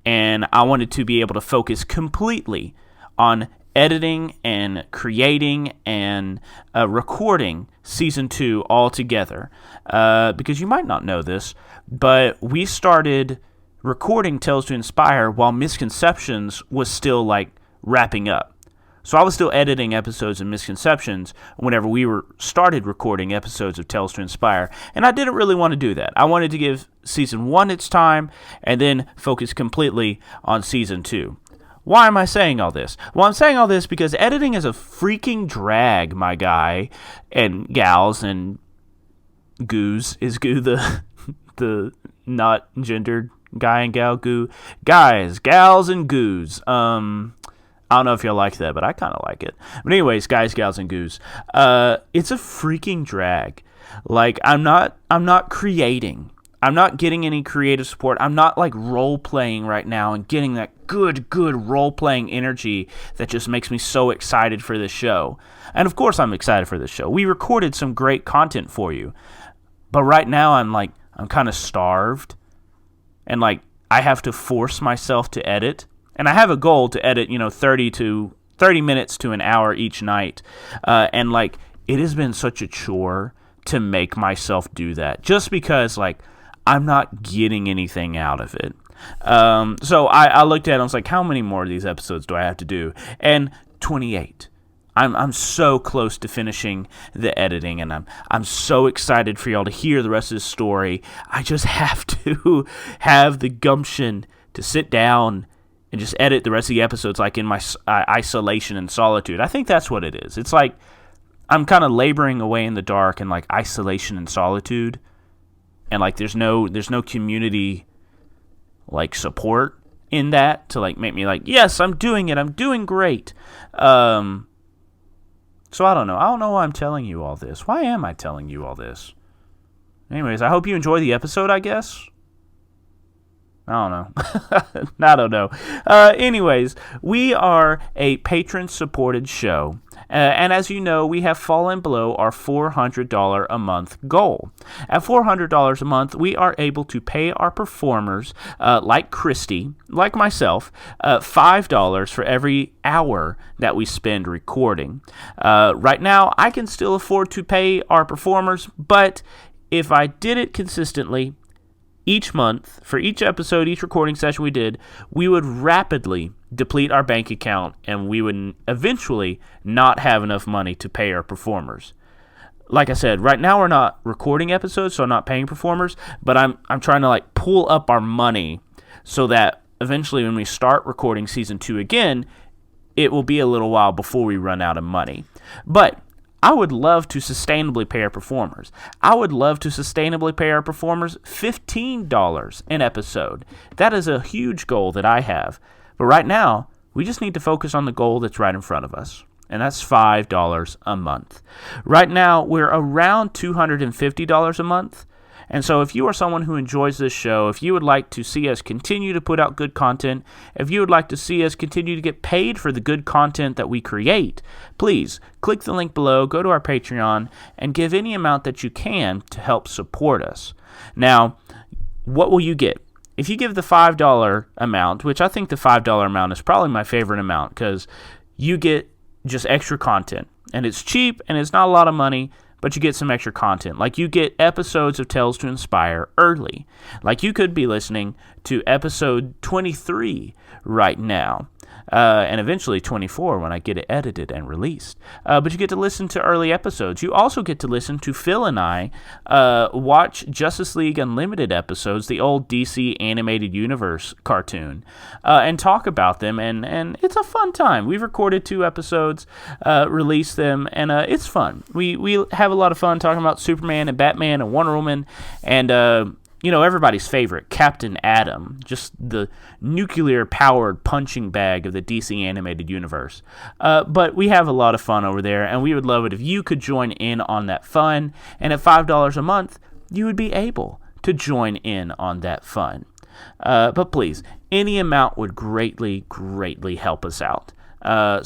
and I wanted to be able to focus completely on editing and creating and recording Season 2 all together, because you might not know this, but we started recording Tales to Inspire while Misconceptions was still wrapping up. So I was still editing episodes of Misconceptions whenever we started recording episodes of Tales to Inspire, and I didn't really want to do that. I wanted to give Season 1 its time and then focus completely on Season 2. Why am I saying all this? Well, I'm saying all this because editing is a freaking drag, my guy and gals, and goos. Is goo the not gendered guy and gal? Goo. Guys, gals, and goos. I'm I don't know if you'll like that, but I kind of like it. But anyways, guys, gals, and goos, it's a freaking drag. Like, I'm not creating. I'm not getting any creative support. I'm not like role playing right now and getting that good role playing energy that just makes me so excited for this show. And of course I'm excited for this show. We recorded some great content for you. But right now I'm kind of starved. And like I have to force myself to edit. And I have a goal to edit, 30 minutes to an hour each night. And like it has been such a chore to make myself do that. Just because like I'm not getting anything out of it. So I looked at it and I was like, how many more of these episodes do I have to do? And 28. I'm so close to finishing the editing, and I'm so excited for y'all to hear the rest of the story. I just have to have the gumption to sit down and just edit the rest of the episodes like in my isolation and solitude. I think that's what it is. It's like I'm kind of laboring away in the dark in like isolation and solitude. And like there's no community like support in that to like make me like, yes, I'm doing it. I'm doing great. So I don't know. I don't know why I'm telling you all this. Why am I telling you all this? Anyways, I hope you enjoy the episode, I guess. I don't know. I don't know. Anyways, we are a patron-supported show. And as you know, we have fallen below our $400 a month goal. At $400 a month, we are able to pay our performers, like Kristie, like myself, $5 for every hour that we spend recording. Right now, I can still afford to pay our performers, but if I did it consistently, each month, for each episode, each recording session we did, we would rapidly deplete our bank account and we would eventually not have enough money to pay our performers. Like I said, right now we're not recording episodes, so I'm not paying performers, but I'm trying to like pull up our money so that eventually when we start recording season 2 again, it will be a little while before we run out of money. But I would love to sustainably pay our performers. I would love to sustainably pay our performers $15 an episode. That is a huge goal that I have. But right now, we just need to focus on the goal that's right in front of us, and that's $5 a month. Right now, we're around $250 a month. And so if you are someone who enjoys this show, if you would like to see us continue to put out good content, if you would like to see us continue to get paid for the good content that we create, please click the link below, go to our Patreon, and give any amount that you can to help support us. Now, what will you get? If you give the $5 amount, which I think the $5 amount is probably my favorite amount because you get just extra content. And it's cheap and it's not a lot of money, but you get some extra content. Like you get episodes of Tales to Inspire early. Like you could be listening to episode 23 right now. And eventually 24 when I get it edited and released. But you get to listen to early episodes. You also get to listen to Phil and I watch Justice League Unlimited episodes, the old DC Animated Universe cartoon, and talk about them. And it's a fun time. We've recorded 2 episodes, released them, and it's fun. We have a lot of fun talking about Superman and Batman and Wonder Woman and everybody's favorite, Captain Atom, just the nuclear-powered punching bag of the DC Animated Universe. But we have a lot of fun over there, and we would love it if you could join in on that fun. And at $5 a month, you would be able to join in on that fun. But please, any amount would greatly, greatly help us out.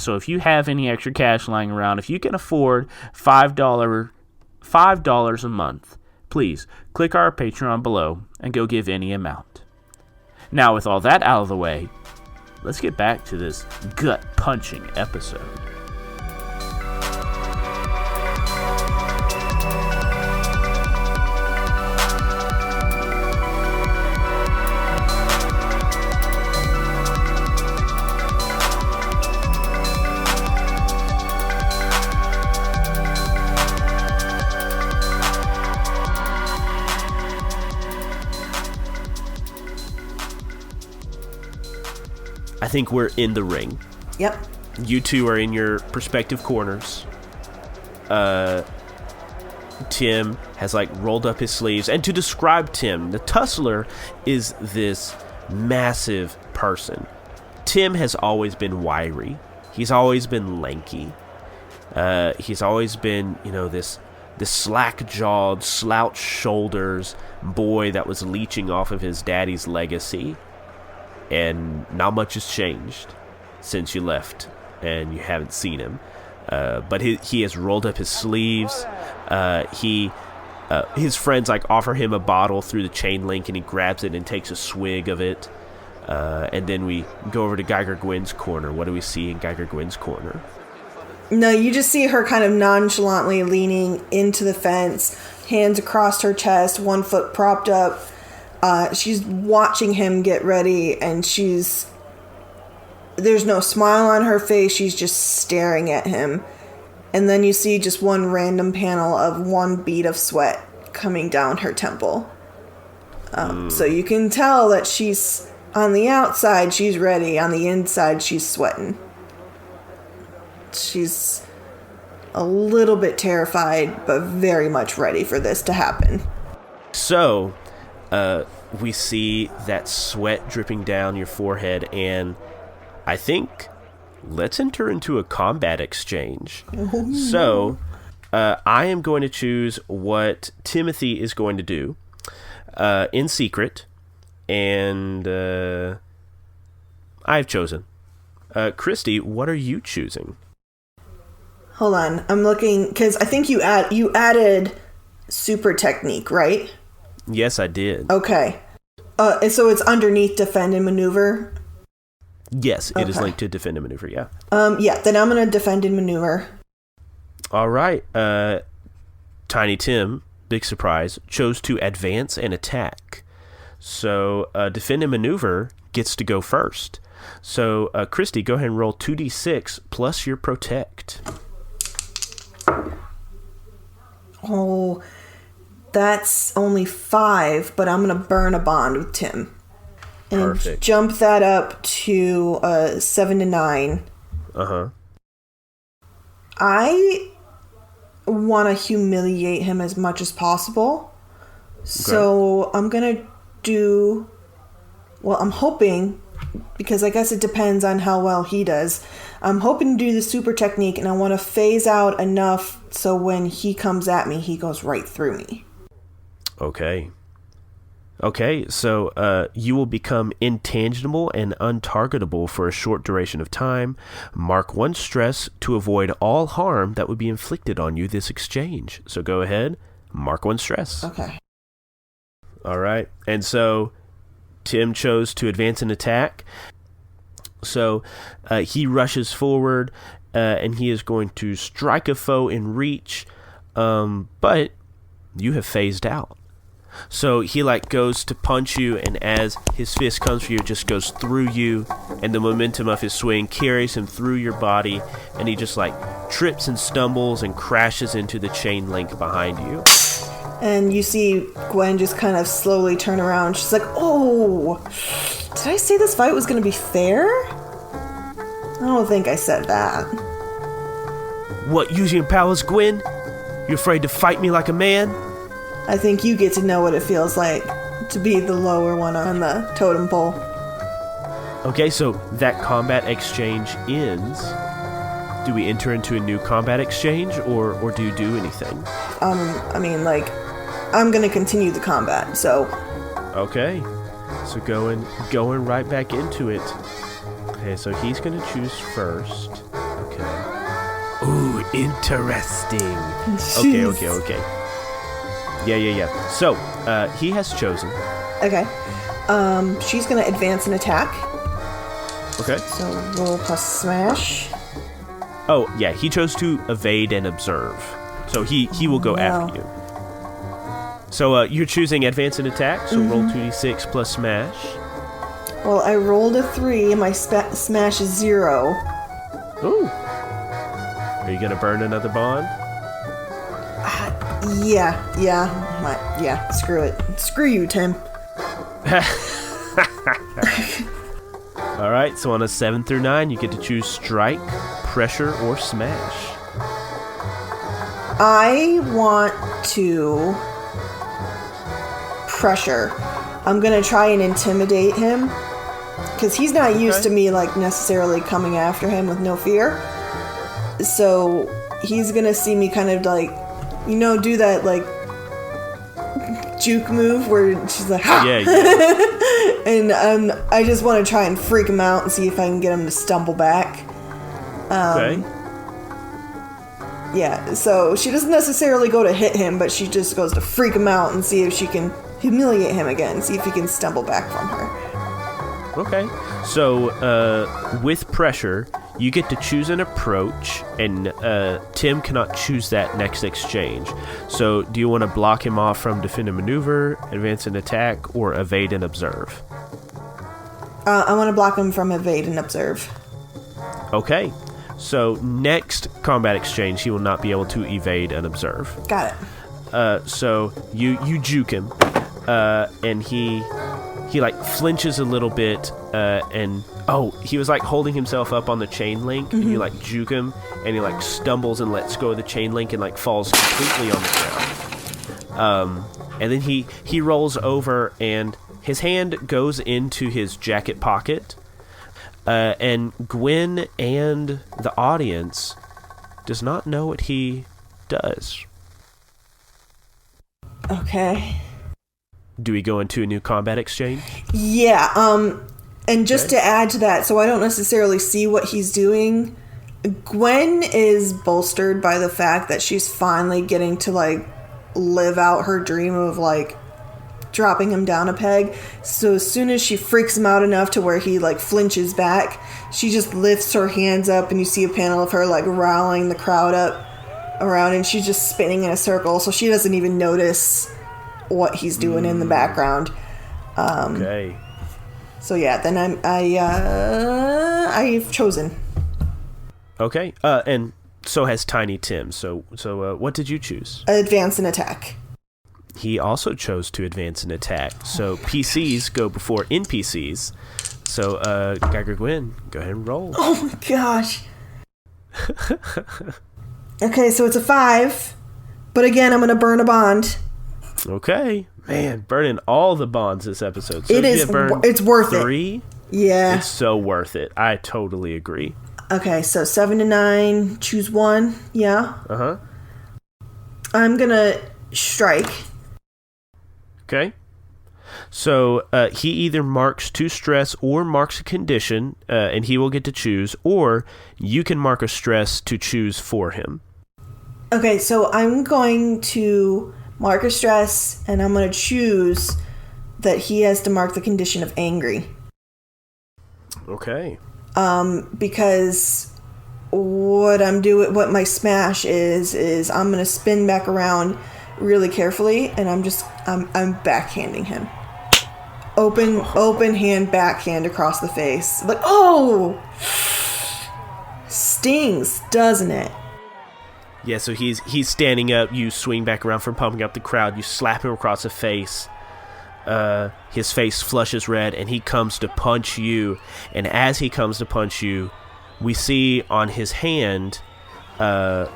So if you have any extra cash lying around, if you can afford $5 a month, please click our Patreon below and go give any amount. Now, with all that out of the way, let's get back to this gut-punching episode. I think we're in the ring. Yep. You two are in your respective corners. Tim has rolled up his sleeves. And to describe Tim, the tussler is this massive person. Tim has always been wiry. he's always been lanky. He's always been, this slack-jawed, slouched shoulders boy that was leeching off of his daddy's legacy. And not much has changed since you left and you haven't seen him. But he has rolled up his sleeves. His friends offer him a bottle through the chain link, and he grabs it and takes a swig of it. And then we go over to Geiger Gwen's corner. What do we see in Geiger Gwen's corner? No, you just see her kind of nonchalantly leaning into the fence, hands across her chest, one foot propped up. She's watching him get ready, and there's no smile on her face. She's just staring at him. And then you see just one random panel of one bead of sweat coming down her temple. So you can tell that she's on the outside, she's ready. On the inside, she's sweating. She's a little bit terrified, but very much ready for this to happen. So, we see that sweat dripping down your forehead, and I think let's enter into a combat exchange. Oh, so, I am going to choose what Timothy is going to do in secret, and I've chosen. Kristie, what are you choosing? Hold on, I'm looking, because I think you added super technique, right? Yes, I did. Okay. And so it's underneath defend and maneuver? Yes, it is linked to defend and maneuver, yeah. Yeah, then I'm going to defend and maneuver. All right. Tiny Tim, big surprise, chose to advance and attack. So defend and maneuver gets to go first. So, Kristie, go ahead and roll 2d6 plus your protect. Oh, that's only 5, but I'm going to burn a bond with Tim. And Perfect. Jump that up to 7 to 9. Uh-huh. I want to humiliate him as much as possible. Okay. So I'm going to do... Well, I'm hoping, because I guess it depends on how well he does. I'm hoping to do the super technique, and I want to phase out enough so when he comes at me, he goes right through me. Okay, so you will become intangible and untargetable for a short duration of time. Mark 1 stress to avoid all harm that would be inflicted on you this exchange. So go ahead, mark 1 stress. Okay. All right, and so Tim chose to advance and attack. So he rushes forward, and he is going to strike a foe in reach, but you have phased out. So he goes to punch you, and as his fist comes for you, it just goes through you, and the momentum of his swing carries him through your body, and he just trips and stumbles and crashes into the chain link behind you. And you see Gwen just kind of slowly turn around. She's like, oh, did I say this fight was going to be fair? I don't think I said that. What, using your powers, Gwen? You afraid to fight me like a man? I think you get to know what it feels like to be the lower one on the totem pole. Okay, so that combat exchange ends. Do we enter into a new combat exchange, or do you do anything? I'm gonna continue the combat, so... Okay, so going right back into it. Okay, so he's gonna choose first. Okay. Ooh, interesting. Okay. Yeah. So, he has chosen. Okay. She's gonna advance and attack. Okay. So, roll plus smash. Oh, yeah, he chose to evade and observe. So he will go after you. So you're choosing advance and attack, so roll 2d6 plus smash. Well, I rolled a 3, and my smash is 0. Ooh. Are you going to burn another bond? Yeah, screw it. Screw you, Tim. All right, so on a 7 through 9, you get to choose strike, pressure, or smash. I want to pressure. I'm going to try and intimidate him because he's not used to me like necessarily coming after him with no fear. So he's gonna see me kind of like, do that like juke move where she's like, ha! Yeah. And I just want to try and freak him out and see if I can get him to stumble back. Okay. Yeah, so she doesn't necessarily go to hit him, but she just goes to freak him out and see if she can humiliate him again, see if he can stumble back from her. Okay. So, with pressure, you get to choose an approach, and Tim cannot choose that next exchange. So, do you want to block him off from defend and maneuver, advance and attack, or evade and observe? I want to block him from evade and observe. Okay. So, next combat exchange, he will not be able to evade and observe. Got it. So, you juke him, and he like flinches a little bit, and he was like holding himself up on the chain link, and you like juke him, and he like stumbles and lets go of the chain link and like falls completely on the ground. And then he rolls over, and his hand goes into his jacket pocket, and Gwen and the audience does not know what he does. Okay. Do we go into a new combat exchange? Yeah, and just to add to that, so I don't necessarily see what he's doing, Gwen is bolstered by the fact that she's finally getting to, like, live out her dream of, like, dropping him down a peg. So as soon as she freaks him out enough to where he, like, flinches back, she just lifts her hands up, and you see a panel of her, like, riling the crowd up around, and she's just spinning in a circle, so she doesn't even notice what he's doing in the background. Okay. So yeah, then I've chosen. Okay. And so has Tiny Tim. So what did you choose? Advance and attack. He also chose to advance and attack. So PCs go before NPCs. So Geiger Gwen, go ahead and roll. Oh my gosh. Okay, so it's a 5, but again, I'm gonna burn a bond. Okay. Man, burning all the bonds this episode. So it is. It's worth 3? Yeah. It's so worth it. I totally agree. Okay, so 7 to 9, choose 1. Yeah. Uh-huh. I'm gonna strike. Okay. So he either marks 2 stress or marks a condition, and he will get to choose, or you can mark a stress to choose for him. Okay, so I'm going to mark a stress, and I'm going to choose that he has to mark the condition of angry. Okay. Because what my smash is I'm going to spin back around really carefully, and I'm backhanding him. Open hand backhand across the face. Like, oh! Stings, doesn't it? Yeah, so he's standing up, you swing back around from pumping up the crowd, you slap him across the face, his face flushes red, and he comes to punch you, and as he comes to punch you, we see on his hand, they're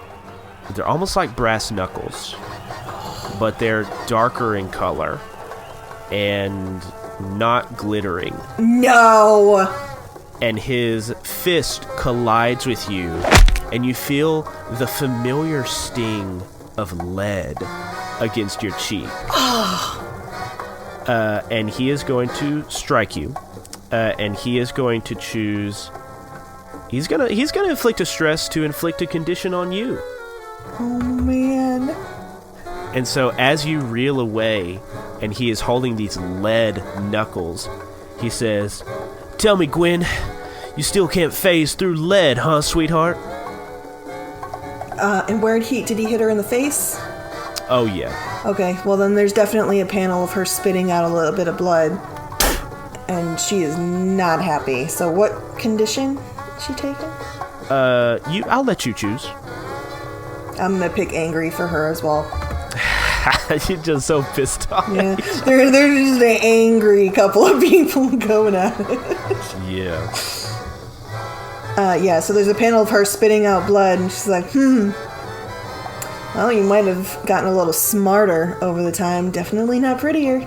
almost like brass knuckles, but they're darker in color, and not glittering. No! And his fist collides with you, and you feel the familiar sting of lead against your cheek. And he is going to strike you, and he is going to choose. He's gonna inflict a stress to inflict a condition on you. Oh man! And so as you reel away, and he is holding these lead knuckles, he says, "Tell me, Gwen, you still can't phase through lead, huh, sweetheart?" And where did he hit her in the face? Oh, yeah. Okay, well then there's definitely a panel of her spitting out a little bit of blood. And she is not happy. So what condition is she taking? I'll let you choose. I'm gonna pick angry for her as well. You're just so pissed off. Yeah, they're just an angry couple of people going at it. Yeah. Yeah, so there's a panel of her spitting out blood, and she's like, well, you might have gotten a little smarter over the time. Definitely not prettier.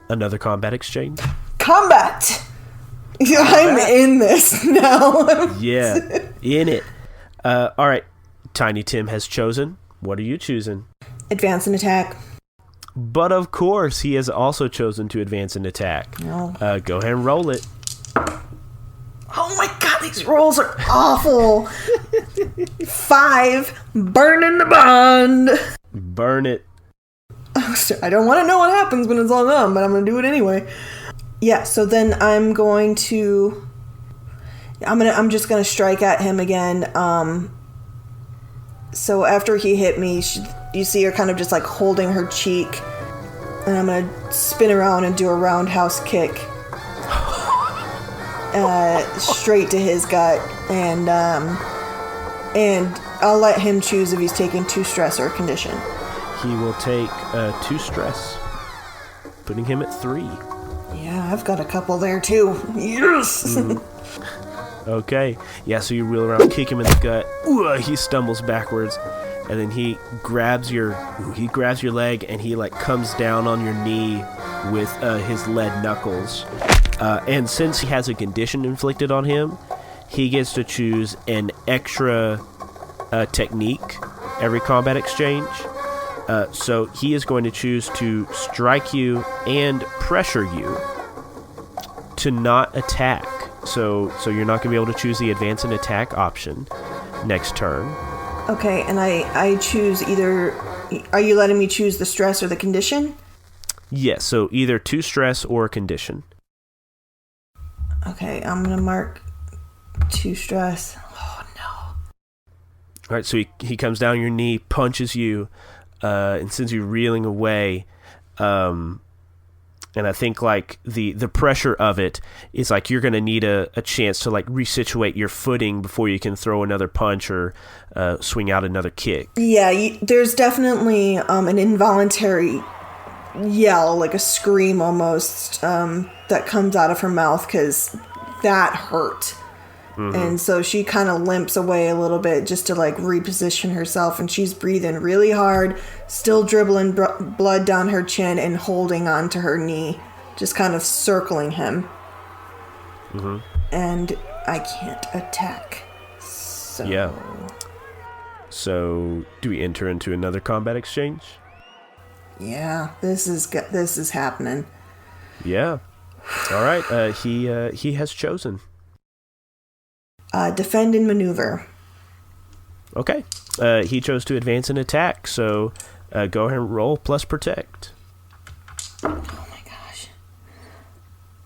Another combat exchange? Combat! I'm in this now. Yeah, in it. All right, Tiny Tim has chosen. What are you choosing? Advance and attack. But of course, he has also chosen to advance and attack. No. Go ahead and roll it. Oh my god, these rolls are awful. 5, burning the bond. Burn it. I don't want to know what happens when it's all done, but I'm going to do it anyway. Yeah, so then I'm just going to strike at him again. So after he hit me, you see her kind of just like holding her cheek. And I'm going to spin around and do a roundhouse kick. Straight to his gut. And I'll let him choose if he's taking 2 stress or condition. He will take 2 stress, putting him at 3. Yeah, I've got a couple there too. Yes! Okay. Yeah, so you wheel around, kick him in the gut. Ooh, he stumbles backwards, and then he grabs your leg, and he like comes down on your knee with his lead knuckles. And since he has a condition inflicted on him, he gets to choose an extra technique every combat exchange. So he is going to choose to strike you and pressure you to not attack. So you're not going to be able to choose the advance and attack option next turn. Okay, and I choose either... Are you letting me choose the stress or the condition? Yes, so either 2 stress or a condition. Okay, I'm going to mark 2 stress. Oh, no. All right, so he comes down your knee, punches you, and sends you reeling away. And I think like the pressure of it is like you're going to need a chance to like resituate your footing before you can throw another punch or swing out another kick. Yeah, there's definitely an involuntary yell, like a scream almost, that comes out of her mouth because that hurt. Mm-hmm. And so she kind of limps away a little bit just to like reposition herself, and she's breathing really hard, still dribbling blood down her chin and holding on to her knee, just kind of circling him. Mm-hmm. And I can't attack. So... Yeah. So do we enter into another combat exchange? Yeah, this is happening. Yeah. All right. He has chosen. Defend and maneuver. Okay. He chose to advance and attack, so go ahead and roll plus protect. Oh my gosh.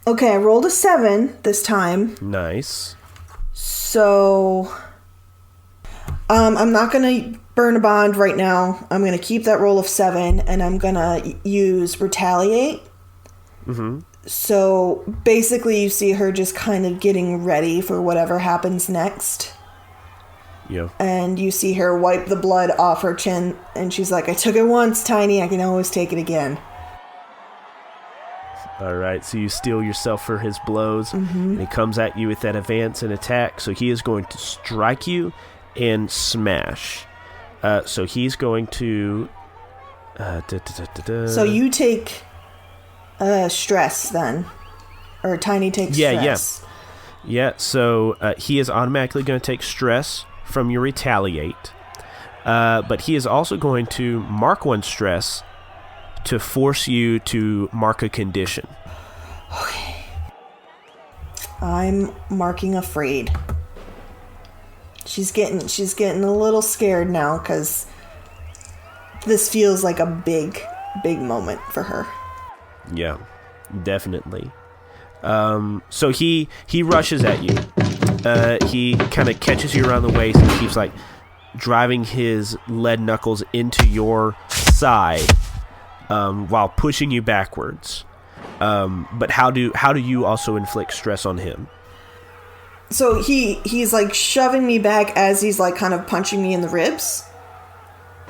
Okay, I rolled a 7 this time. Nice. So, I'm not going to burn a bond right now. I'm going to keep that roll of 7, and I'm going to use retaliate. Mm-hmm. So basically you see her just kind of getting ready for whatever happens next. Yeah. And you see her wipe the blood off her chin, and she's like, I took it once, Tiny, I can always take it again. All right, so you steel yourself for his blows, and he comes at you with that advance and attack, so he is going to strike you and smash. So he's going to... So you take... stress then, or Tiny takes stress. Yeah. So he is automatically going to take stress from your retaliate, but he is also going to mark 1 stress to force you to mark a condition. Okay. I'm marking afraid. She's getting a little scared now because this feels like a big moment for her. Yeah, definitely. So he rushes at you. He kind of catches you around the waist and keeps like driving his lead knuckles into your side while pushing you backwards. But how do you also inflict stress on him? So he's like shoving me back as he's like kind of punching me in the ribs?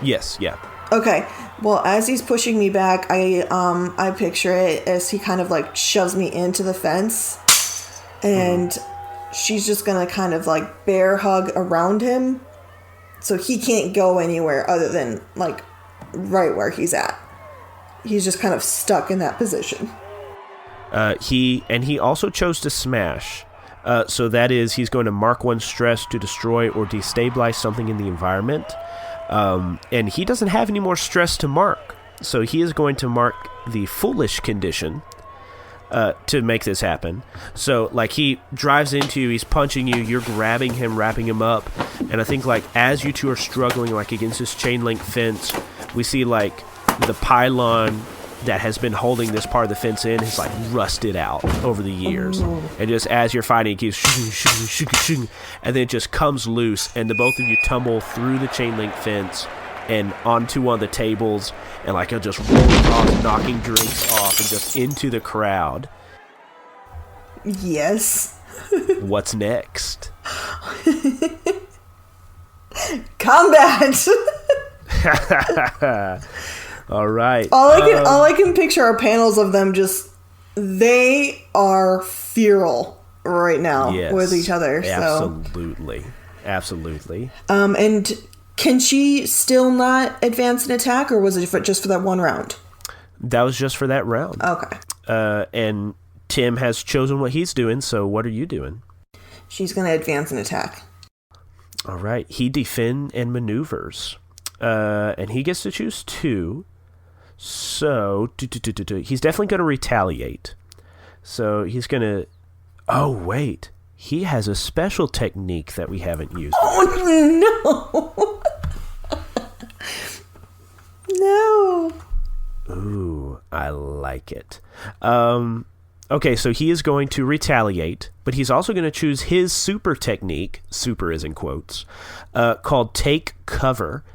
Yes, yeah. Okay. Well, as he's pushing me back, I picture it as he kind of like shoves me into the fence, and she's just gonna kind of like bear hug around him, so he can't go anywhere other than like right where he's at. He's just kind of stuck in that position. He also chose to smash. So that is, he's going to mark 1 stress to destroy or destabilize something in the environment. And he doesn't have any more stress to mark. So he is going to mark the foolish condition to make this happen. So, like, he drives into you, he's punching you, you're grabbing him, wrapping him up. And I think, like, as you two are struggling, like, against this chain link fence, we see, like, the pylon that has been holding this part of the fence in has, like, rusted out over the years. Ooh. And just as you're fighting, it keeps shooting, and then it just comes loose, and the both of you tumble through the chain link fence and onto one of the tables, and, like, it'll just roll across, knocking drinks off, and just into the crowd. Yes. What's next? Combat! All right. All I can picture are panels of them just, they are feral right now with each other. Absolutely. So. Absolutely. And can she still not advance an attack, or was it just for that one round? That was just for that round. Okay. And Tim has chosen what he's doing, so what are you doing? She's going to advance an attack. All right. He defend and maneuvers. And he gets to choose 2. So, he's definitely going to retaliate. So, he's going to... Oh, wait. He has a special technique that we haven't used. Oh, no. No. Ooh, I like it. Okay, so he is going to retaliate, but he's also going to choose his super technique, super is in quotes, called Take Cover.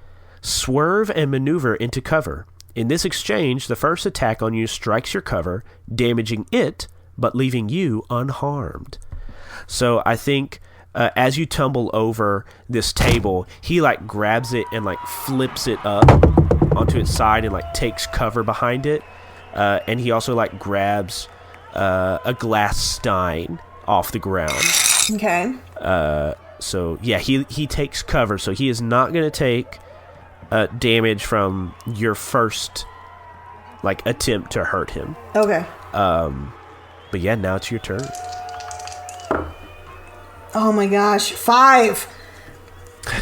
Swerve and maneuver into cover. In this exchange, the first attack on you strikes your cover, damaging it, but leaving you unharmed. So I think as you tumble over this table, he, like, grabs it and, like, flips it up onto its side and, like, takes cover behind it. And he also, like, grabs a glass stein off the ground. Okay. So, yeah, he takes cover. So he is not going to take damage from your first, like, attempt to hurt him. Okay. But yeah, now it's your turn. Oh my gosh, 5.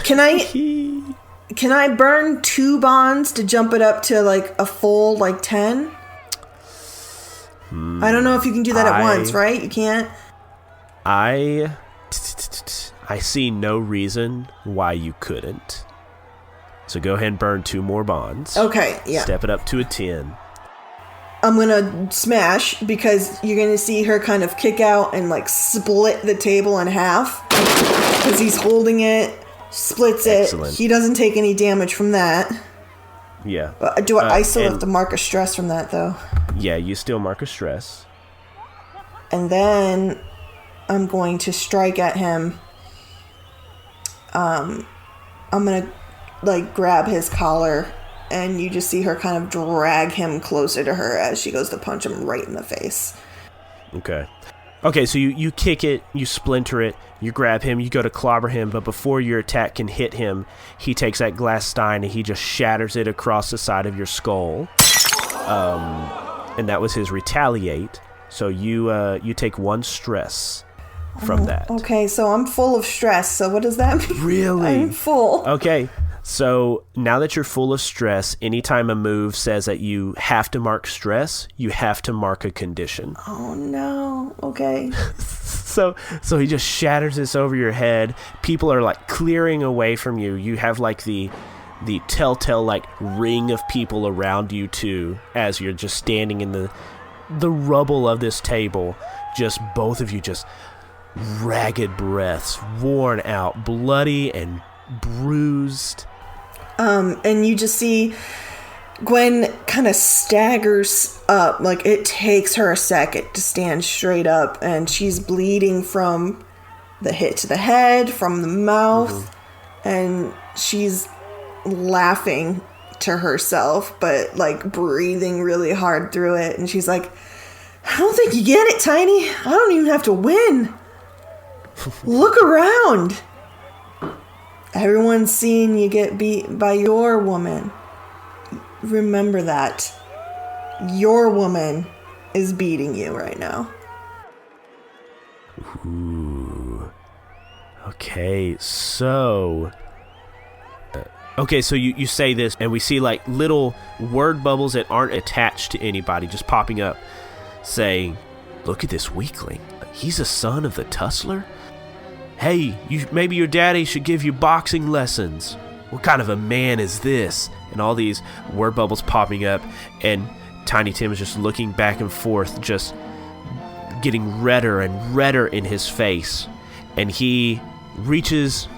Can I burn 2 bonds to jump it up to, like, a full, like, 10? I don't know if you can do that at once, right? You can't? I see no reason why you couldn't. So go ahead and burn 2 more bonds. Okay, yeah. Step it up to a 10. I'm going to smash, because you're going to see her kind of kick out and, like, split the table in half. Because he's holding it, splits Excellent. it. He doesn't take any damage from that. Yeah. I still have to mark a stress from that, though? Yeah, you still mark a stress. And then I'm going to strike at him. I'm going to, like, grab his collar, and you just see her kind of drag him closer to her as she goes to punch him right in the face. Okay, so you kick it, you splinter it, you grab him, you go to clobber him, but before your attack can hit him, he takes that glass stein and he just shatters it across the side of your skull. And that was his retaliate. So you take 1 stress from that. Okay, so I'm full of stress. So what does that mean? Really? I'm full. Okay. So now that you're full of stress, anytime a move says that you have to mark stress, you have to mark a condition. Oh no. Okay. So he just shatters this over your head. People are, like, clearing away from you. You have, like, the telltale, like, ring of people around you too, as you're just standing in the rubble of this table. Just both of you just ragged breaths, worn out, bloody and bruised. And you just see Gwen kind of staggers up. Like, it takes her a second to stand straight up, and she's bleeding from the hit to the head, from the mouth, and she's laughing to herself, but, like, breathing really hard through it. And she's like, I don't think you get it, Tiny. I don't even have to win. Look around. Everyone's seen you get beat by your woman. Remember that. Your woman is beating you right now. Ooh. Okay, so... so you say this, and we see like little word bubbles that aren't attached to anybody just popping up saying, look at this weakling. He's a son of the Tussler? Hey, maybe your daddy should give you boxing lessons. What kind of a man is this? And all these word bubbles popping up, and Tiny Tim is just looking back and forth, just getting redder and redder in his face. And he reaches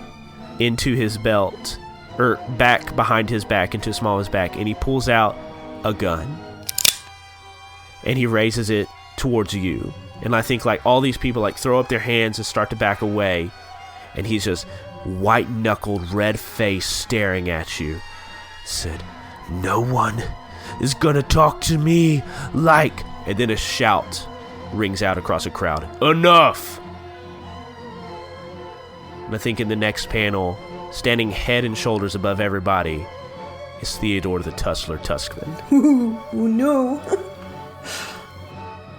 into his belt, or back behind his back, into the small of his back, and he pulls out a gun. And he raises it towards you. And I think like all these people like throw up their hands and start to back away. And he's just white-knuckled, red-faced, staring at you. Said, no one is gonna talk to me like... And then a shout rings out across a crowd. Enough! And I think in the next panel, standing head and shoulders above everybody, is Theodore the Tussler Tuskman. Ooh, no.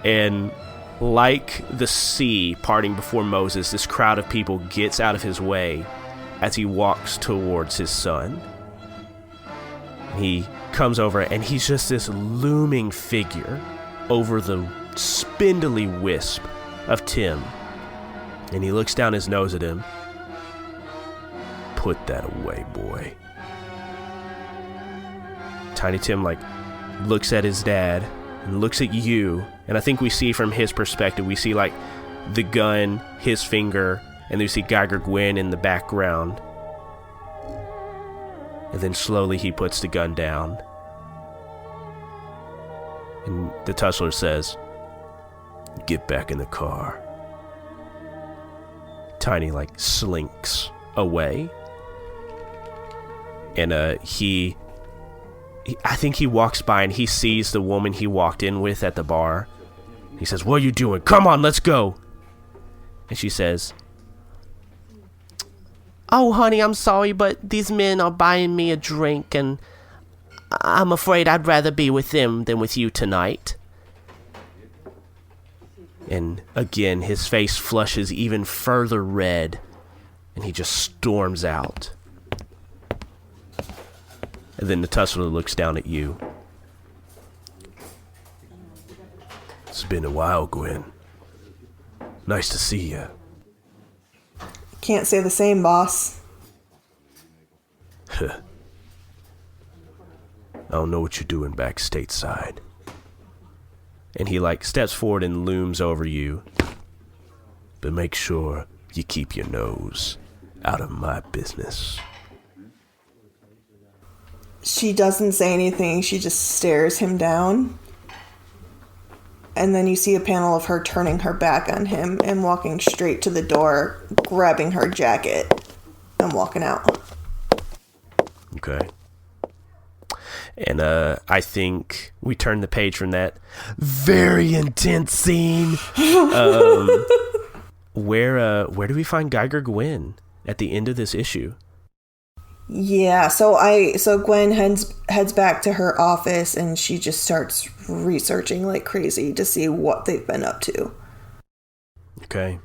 And like the sea parting before Moses, this crowd of people gets out of his way as he walks towards his son. He comes over, and he's just this looming figure over the spindly wisp of Tim. And he looks down his nose at him. Put that away, boy. Tiny Tim looks at his dad and looks at you, and I think we see from his perspective, we see the gun, his finger, and then we see Geiger Gwen in the background. And then slowly he puts the gun down. And the Tussler says, get back in the car. Tiny slinks away. And I think he walks by and he sees the woman he walked in with at the bar. He says, what are you doing? Come on, let's go. And she says, oh, honey, I'm sorry, but these men are buying me a drink, and I'm afraid I'd rather be with them than with you tonight. And again, his face flushes even further red, and he just storms out. And then the Tussler looks down at you. It's been a while, Gwen. Nice to see you. Can't say the same, boss. I don't know what you're doing back stateside. And he steps forward and looms over you. But make sure you keep your nose out of my business. She doesn't say anything. She just stares him down. And then you see a panel of her turning her back on him and walking straight to the door, grabbing her jacket and walking out. Okay. And I think we turn the page from that very intense scene. Where do we find Geiger Gwen at the end of this issue? Yeah, so Gwen heads back to her office, and she just starts researching like crazy to see what they've been up to. Okay.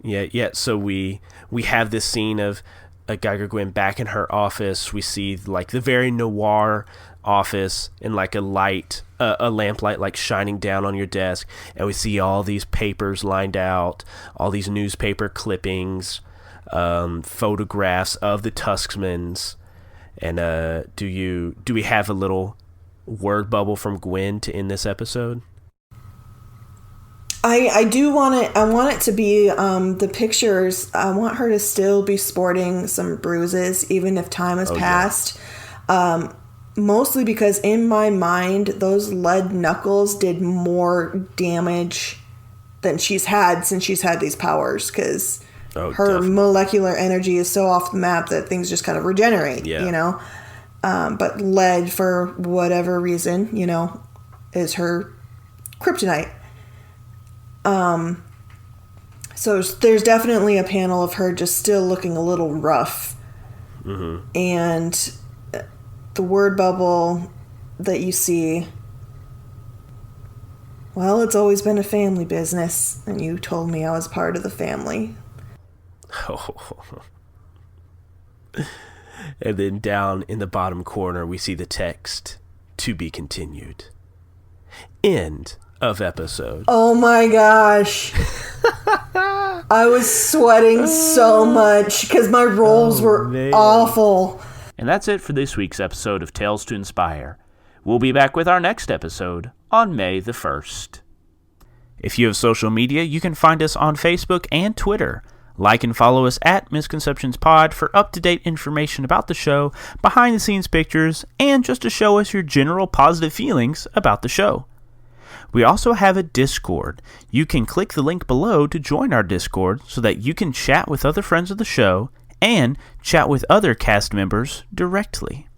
Yeah. So we have this scene of Geiger Gwen back in her office. We see the very noir office and a lamplight shining down on your desk, and we see all these papers lined out, all these newspaper clippings. Photographs of the Tuskmans, and do we have a little word bubble from Gwen to end this episode? I do want it. I want it to be the pictures. I want her to still be sporting some bruises, even if time has passed. Yeah. Mostly because in my mind, those lead knuckles did more damage than she's had since she's had these powers, because her definitely. Molecular energy is so off the map that things just kind of regenerate, but lead, for whatever reason, is her kryptonite. So there's definitely a panel of her just still looking a little rough. Mm-hmm. And the word bubble that you see Well, it's always been a family business, and you told me I was part of the family. Oh. And then down in the bottom corner, we see the text, "To be continued." End of episode. Oh my gosh. I was sweating so much because my rolls were awful. And that's it for this week's episode of Tales to Inspire. We'll be back with our next episode on May the 1st. If you have social media, you can find us on Facebook and Twitter. Like and follow us at Misconceptions Pod for up-to-date information about the show, behind-the-scenes pictures, and just to show us your general positive feelings about the show. We also have a Discord. You can click the link below to join our Discord so that you can chat with other friends of the show and chat with other cast members directly.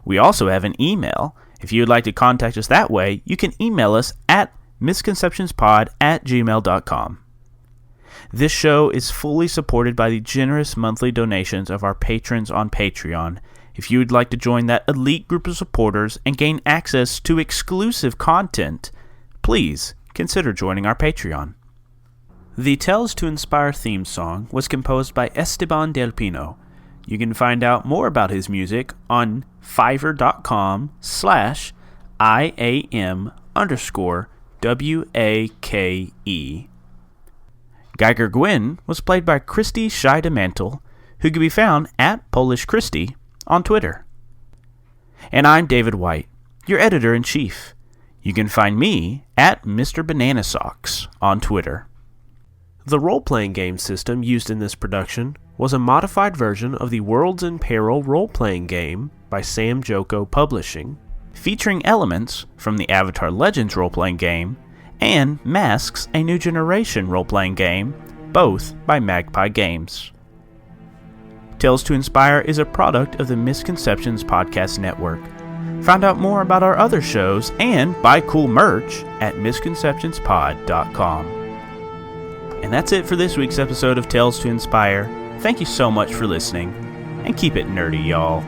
We also have an email. If you would like to contact us that way, you can email us at misconceptionspod@gmail.com. This show is fully supported by the generous monthly donations of our patrons on Patreon. If you would like to join that elite group of supporters and gain access to exclusive content, please consider joining our Patreon. The Tales to Inspire theme song was composed by Esteban Del Pino. You can find out more about his music on fiverr.com/IAM_WAKE. Geiger Gwen was played by Kristie Scheidemantel, who can be found at Polish Kristie on Twitter. And I'm David White, your editor-in-chief. You can find me at Mr. Banana Socks on Twitter. The role-playing game system used in this production was a modified version of the Worlds in Peril role-playing game by Sam Joko Publishing, featuring elements from the Avatar Legends role-playing game and Masks, a New Generation role-playing game, both by Magpie Games. Tales to Inspire is a product of the Misconceptions Podcast Network. Find out more about our other shows and buy cool merch at misconceptionspod.com. And that's it for this week's episode of Tales to Inspire. Thank you so much for listening, and keep it nerdy, y'all.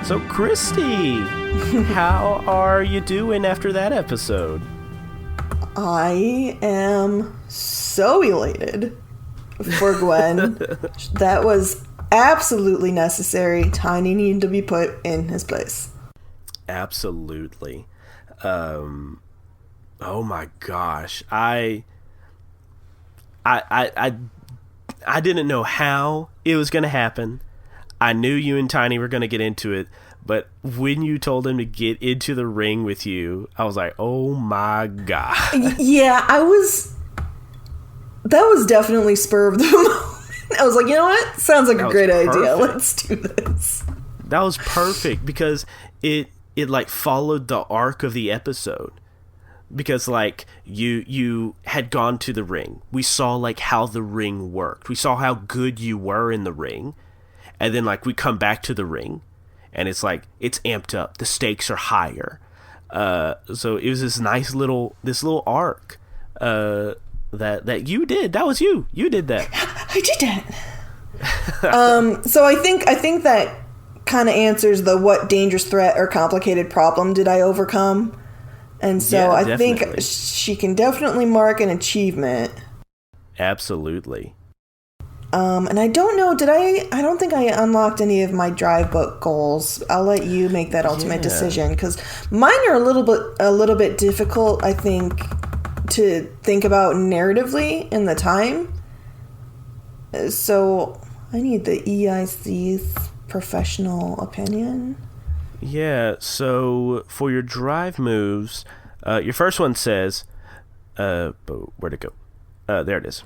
So Kristie, how are you doing after that episode? I am so elated for Gwen. That was absolutely necessary. Tiny needed to be put in his place. Absolutely. Oh my gosh. I didn't know how it was going to happen. I knew you and Tiny were going to get into it, but when you told him to get into the ring with you, I was like, oh my God. Yeah, that was definitely spur of the moment. I was like, you know what? Sounds like a great idea. Let's do this. That was perfect because it like followed the arc of the episode. Because like you had gone to the ring. We saw like how the ring worked. We saw how good you were in the ring. And then like we come back to the ring and it's like it's amped up. The stakes are higher. So it was this nice little arc that you did. That was you. You did that. I did that. So I think that kind of answers the what dangerous threat or complicated problem did I overcome? And so yeah, I think she can definitely mark an achievement. Absolutely. And I don't know, I don't think I unlocked any of my drive book goals. I'll let you make that ultimate decision, because mine are a little bit difficult, I think, to think about narratively in the time. So I need the EIC's professional opinion. Yeah, so for your drive moves, your first one says, where'd it go? There it is.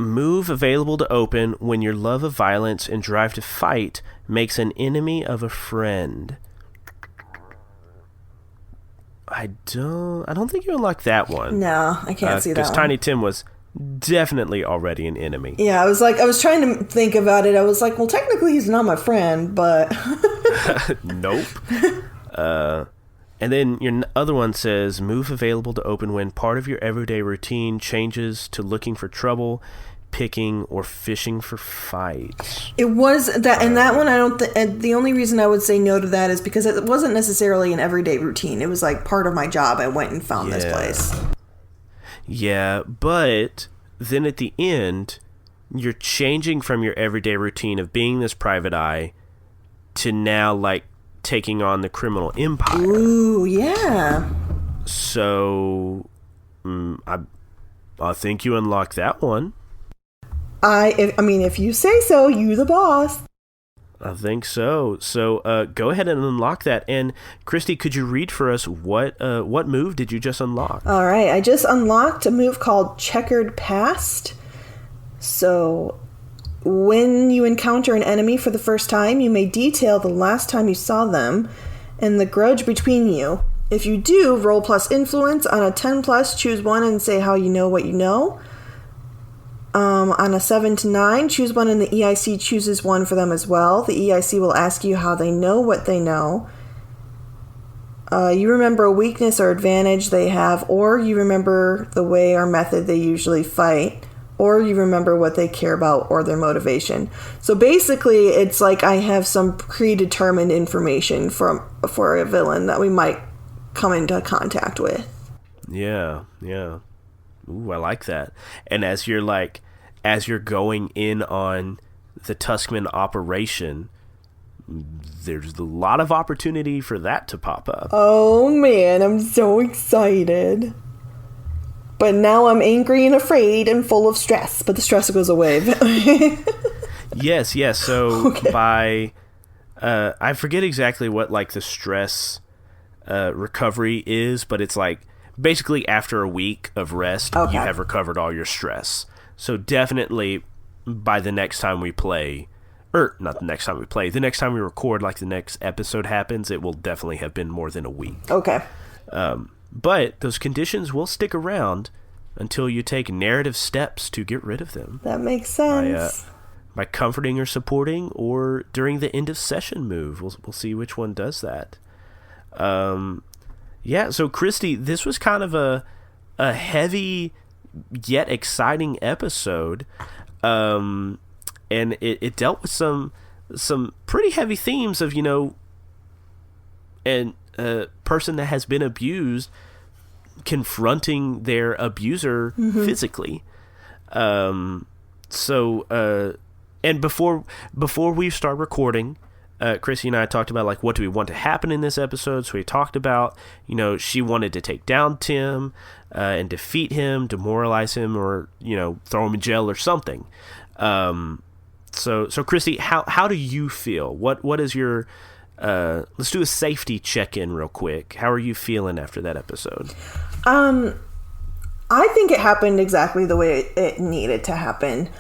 Move available to open when your love of violence and drive to fight makes an enemy of a friend. I don't think you unlocked that one. No, I can't see that one. Because Tiny Tim was definitely already an enemy. Yeah, I was trying to think about it. I was like, well, technically he's not my friend, but... Nope. And then your other one says, move available to open when part of your everyday routine changes to looking for trouble, picking, or fishing for fights. It was that, and that one I don't the only reason I would say no to that is because it wasn't necessarily an everyday routine. It was like part of my job. I went and found this place. Yeah, but then at the end, you're changing from your everyday routine of being this private eye to now, like, taking on the criminal empire. Ooh, yeah. So, I think you unlocked that one. I mean, if you say so, you the boss. I think so. So, go ahead and unlock that. And Kristie, could you read for us what move did you just unlock? All right, I just unlocked a move called Checkered Past. So, when you encounter an enemy for the first time, you may detail the last time you saw them and the grudge between you. If you do, roll plus influence. On a 10 plus, choose one and say how you know what you know. On a 7 to 9, choose one and the EIC chooses one for them as well. The EIC will ask you how they know what they know. You remember a weakness or advantage they have, or you remember the way or method they usually fight, or you remember what they care about or their motivation. So basically, it's like I have some predetermined information for a villain that we might come into contact with. Yeah. Ooh, I like that. And as you're going in on the Tuskman operation, there's a lot of opportunity for that to pop up. Oh man, I'm so excited. But now I'm angry and afraid and full of stress, but the stress goes away. Yes. So Okay. I forget exactly what like the stress recovery is, but it's like basically after a week of rest, you have recovered all your stress. So definitely by the next time we play, or not the next time we play, the next time we record, like the next episode happens, it will definitely have been more than a week. Okay. But those conditions will stick around until you take narrative steps to get rid of them. That makes sense. By comforting or supporting, or during the end of session move. We'll see which one does that. Yeah, so Kristie, this was kind of a heavy yet exciting episode. And it dealt with some pretty heavy themes of, and a person that has been abused confronting their abuser physically. And before we start recording, Kristie and I talked about like what do we want to happen in this episode. So we talked about, she wanted to take down Tim and defeat him, demoralize him, or throw him in jail or something. So Kristie, how do you feel? What is your let's do a safety check-in real quick. How are you feeling after that episode? I think it happened exactly the way it needed to happen.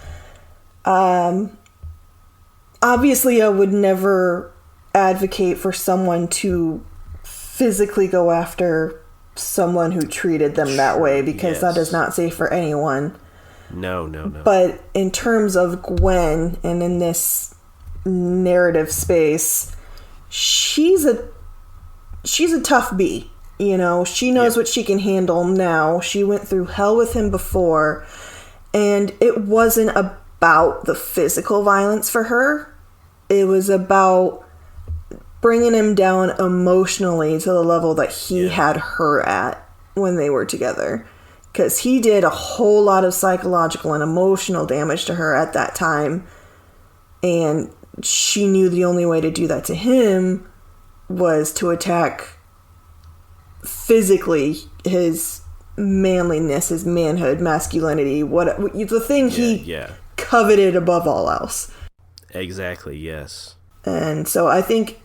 Obviously, I would never advocate for someone to physically go after someone who treated them that way, because that is not safe for anyone. No. But in terms of Gwen and in this narrative space, she's a tough bee. She knows what she can handle now. She went through hell with him before, and it wasn't about the physical violence for her. It was about bringing him down emotionally to the level that he had her at when they were together. because he did a whole lot of psychological and emotional damage to her at that time. And she knew the only way to do that to him was to attack physically his manliness, his manhood, masculinity, the thing he coveted above all else. Exactly, yes. And so I think,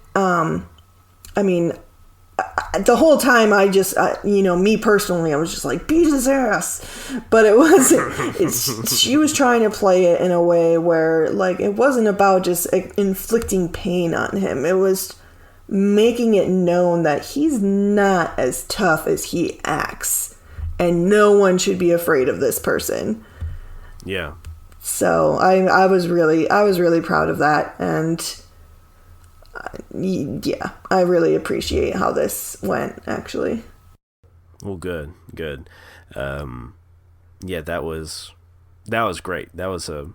the whole time me personally, I was just like, beat his ass. But it wasn't, she was trying to play it in a way where, like, it wasn't about just inflicting pain on him. It was making it known that he's not as tough as he acts. And no one should be afraid of this person. Yeah. So I was really proud of that. And I really appreciate how this went, actually. Well, good. That was great. That was a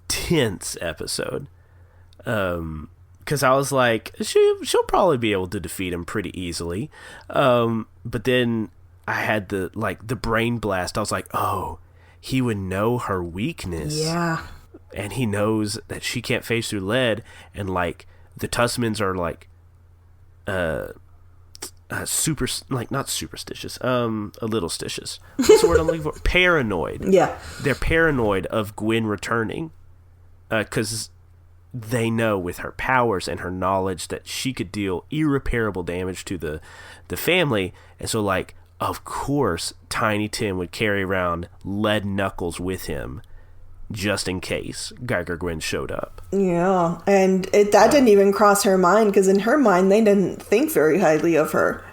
tense episode. Because I was like, she'll probably be able to defeat him pretty easily. But then I had the brain blast. I was like, oh, he would know her weakness. Yeah. And he knows that she can't phase through lead. And, like, the Tusmans are, like, super, like, not superstitious, a little stitious. What's the word I'm looking for? Paranoid. Yeah. They're paranoid of Gwen returning. Because they know with her powers and her knowledge that she could deal irreparable damage to the family. And so, like, of course, Tiny Tim would carry around lead knuckles with him just in case Geiger Gwen showed up. Yeah, and that didn't even cross her mind, because in her mind, they didn't think very highly of her.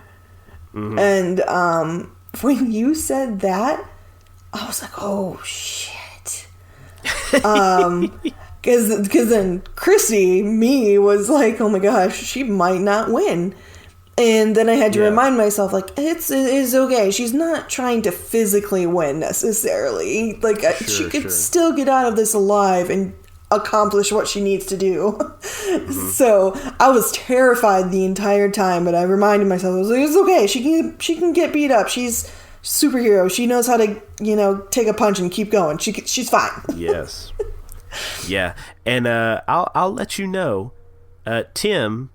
Mm-hmm. And when you said that, I was like, oh, shit. Because then Kristie, was like, oh my gosh, she might not win. And then I had to remind myself, like, it's okay. She's not trying to physically win necessarily. Like, she could still get out of this alive and accomplish what she needs to do. Mm-hmm. So I was terrified the entire time, but I reminded myself, I was like, it's okay. She can get beat up. She's superhero. She knows how to, take a punch and keep going. She's fine. Yes. Yeah. And I'll let you know, Tim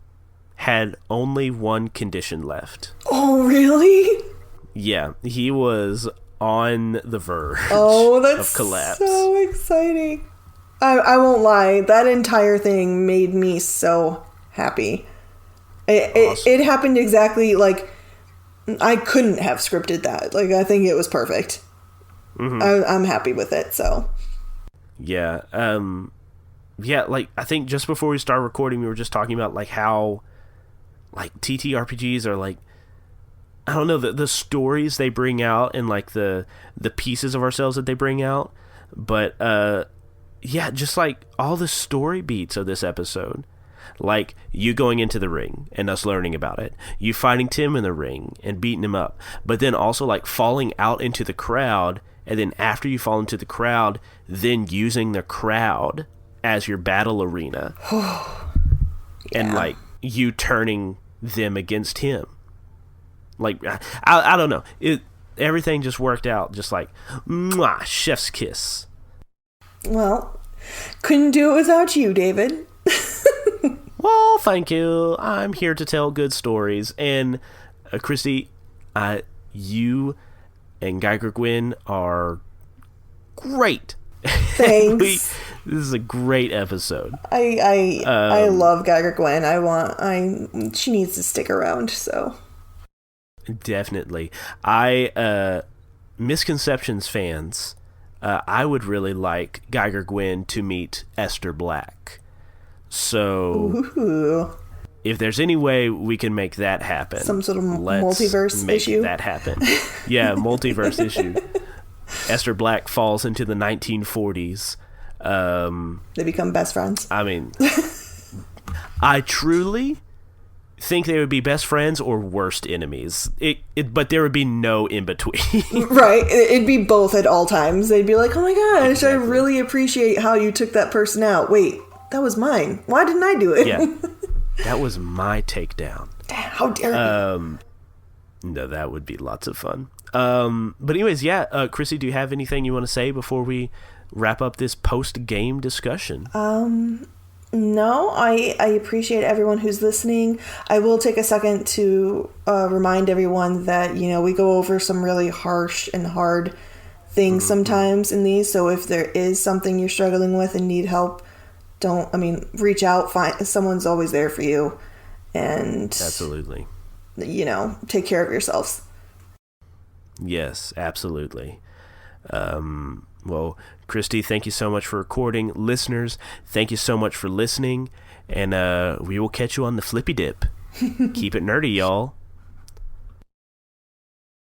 had only one condition left. Oh, really? Yeah, he was on the verge of collapse. So exciting. I won't lie, that entire thing made me so happy. It happened exactly like I couldn't have scripted that. Like, I think it was perfect. Mm-hmm. I'm happy with it, so. Yeah, like, I think just before we started recording, we were just talking about, like, how, like, TTRPGs are, like, I don't know, the stories they bring out and, like, the pieces of ourselves that they bring out. But, just, like, all the story beats of this episode. Like, you going into the ring and us learning about it. You fighting Tim in the ring and beating him up. But then also, like, falling out into the crowd. And then after you fall into the crowd, then using the crowd as your battle arena. And, like, you turning them against him. Like, I don't know. Everything just worked out just like, mwah, chef's kiss. Well, couldn't do it without you, David. Well, thank you. I'm here to tell good stories. And, Kristie, you and Geiger Gwen are great. Thanks. This is a great episode. I love Geiger Gwen. She needs to stick around, so. Definitely. Misconceptions fans, I would really like Geiger Gwen to meet Esther Black. So, ooh. If there's any way we can make that happen, some sort of multiverse issue, that happen. Yeah, multiverse issue. Esther Black falls into the 1940s. They become best friends. I mean, I truly think they would be best friends or worst enemies. But there would be no in between. Right. It'd be both at all times. They'd be like, oh my gosh, exactly. I really appreciate how you took that person out. Wait, that was mine. Why didn't I do it? Yeah. That was my takedown. How dare you? No, that would be lots of fun. But anyways, yeah, Kristie, do you have anything you want to say before we wrap up this post-game discussion? No, I appreciate everyone who's listening. I will take a second to remind everyone that, we go over some really harsh and hard things sometimes in these. So if there is something you're struggling with and need help, reach out. Someone's always there for you. And absolutely, take care of yourselves. Yes, absolutely. Well, Kristie, thank you so much for recording. Listeners, thank you so much for listening. And we will catch you on the flippy dip. Keep it nerdy, y'all.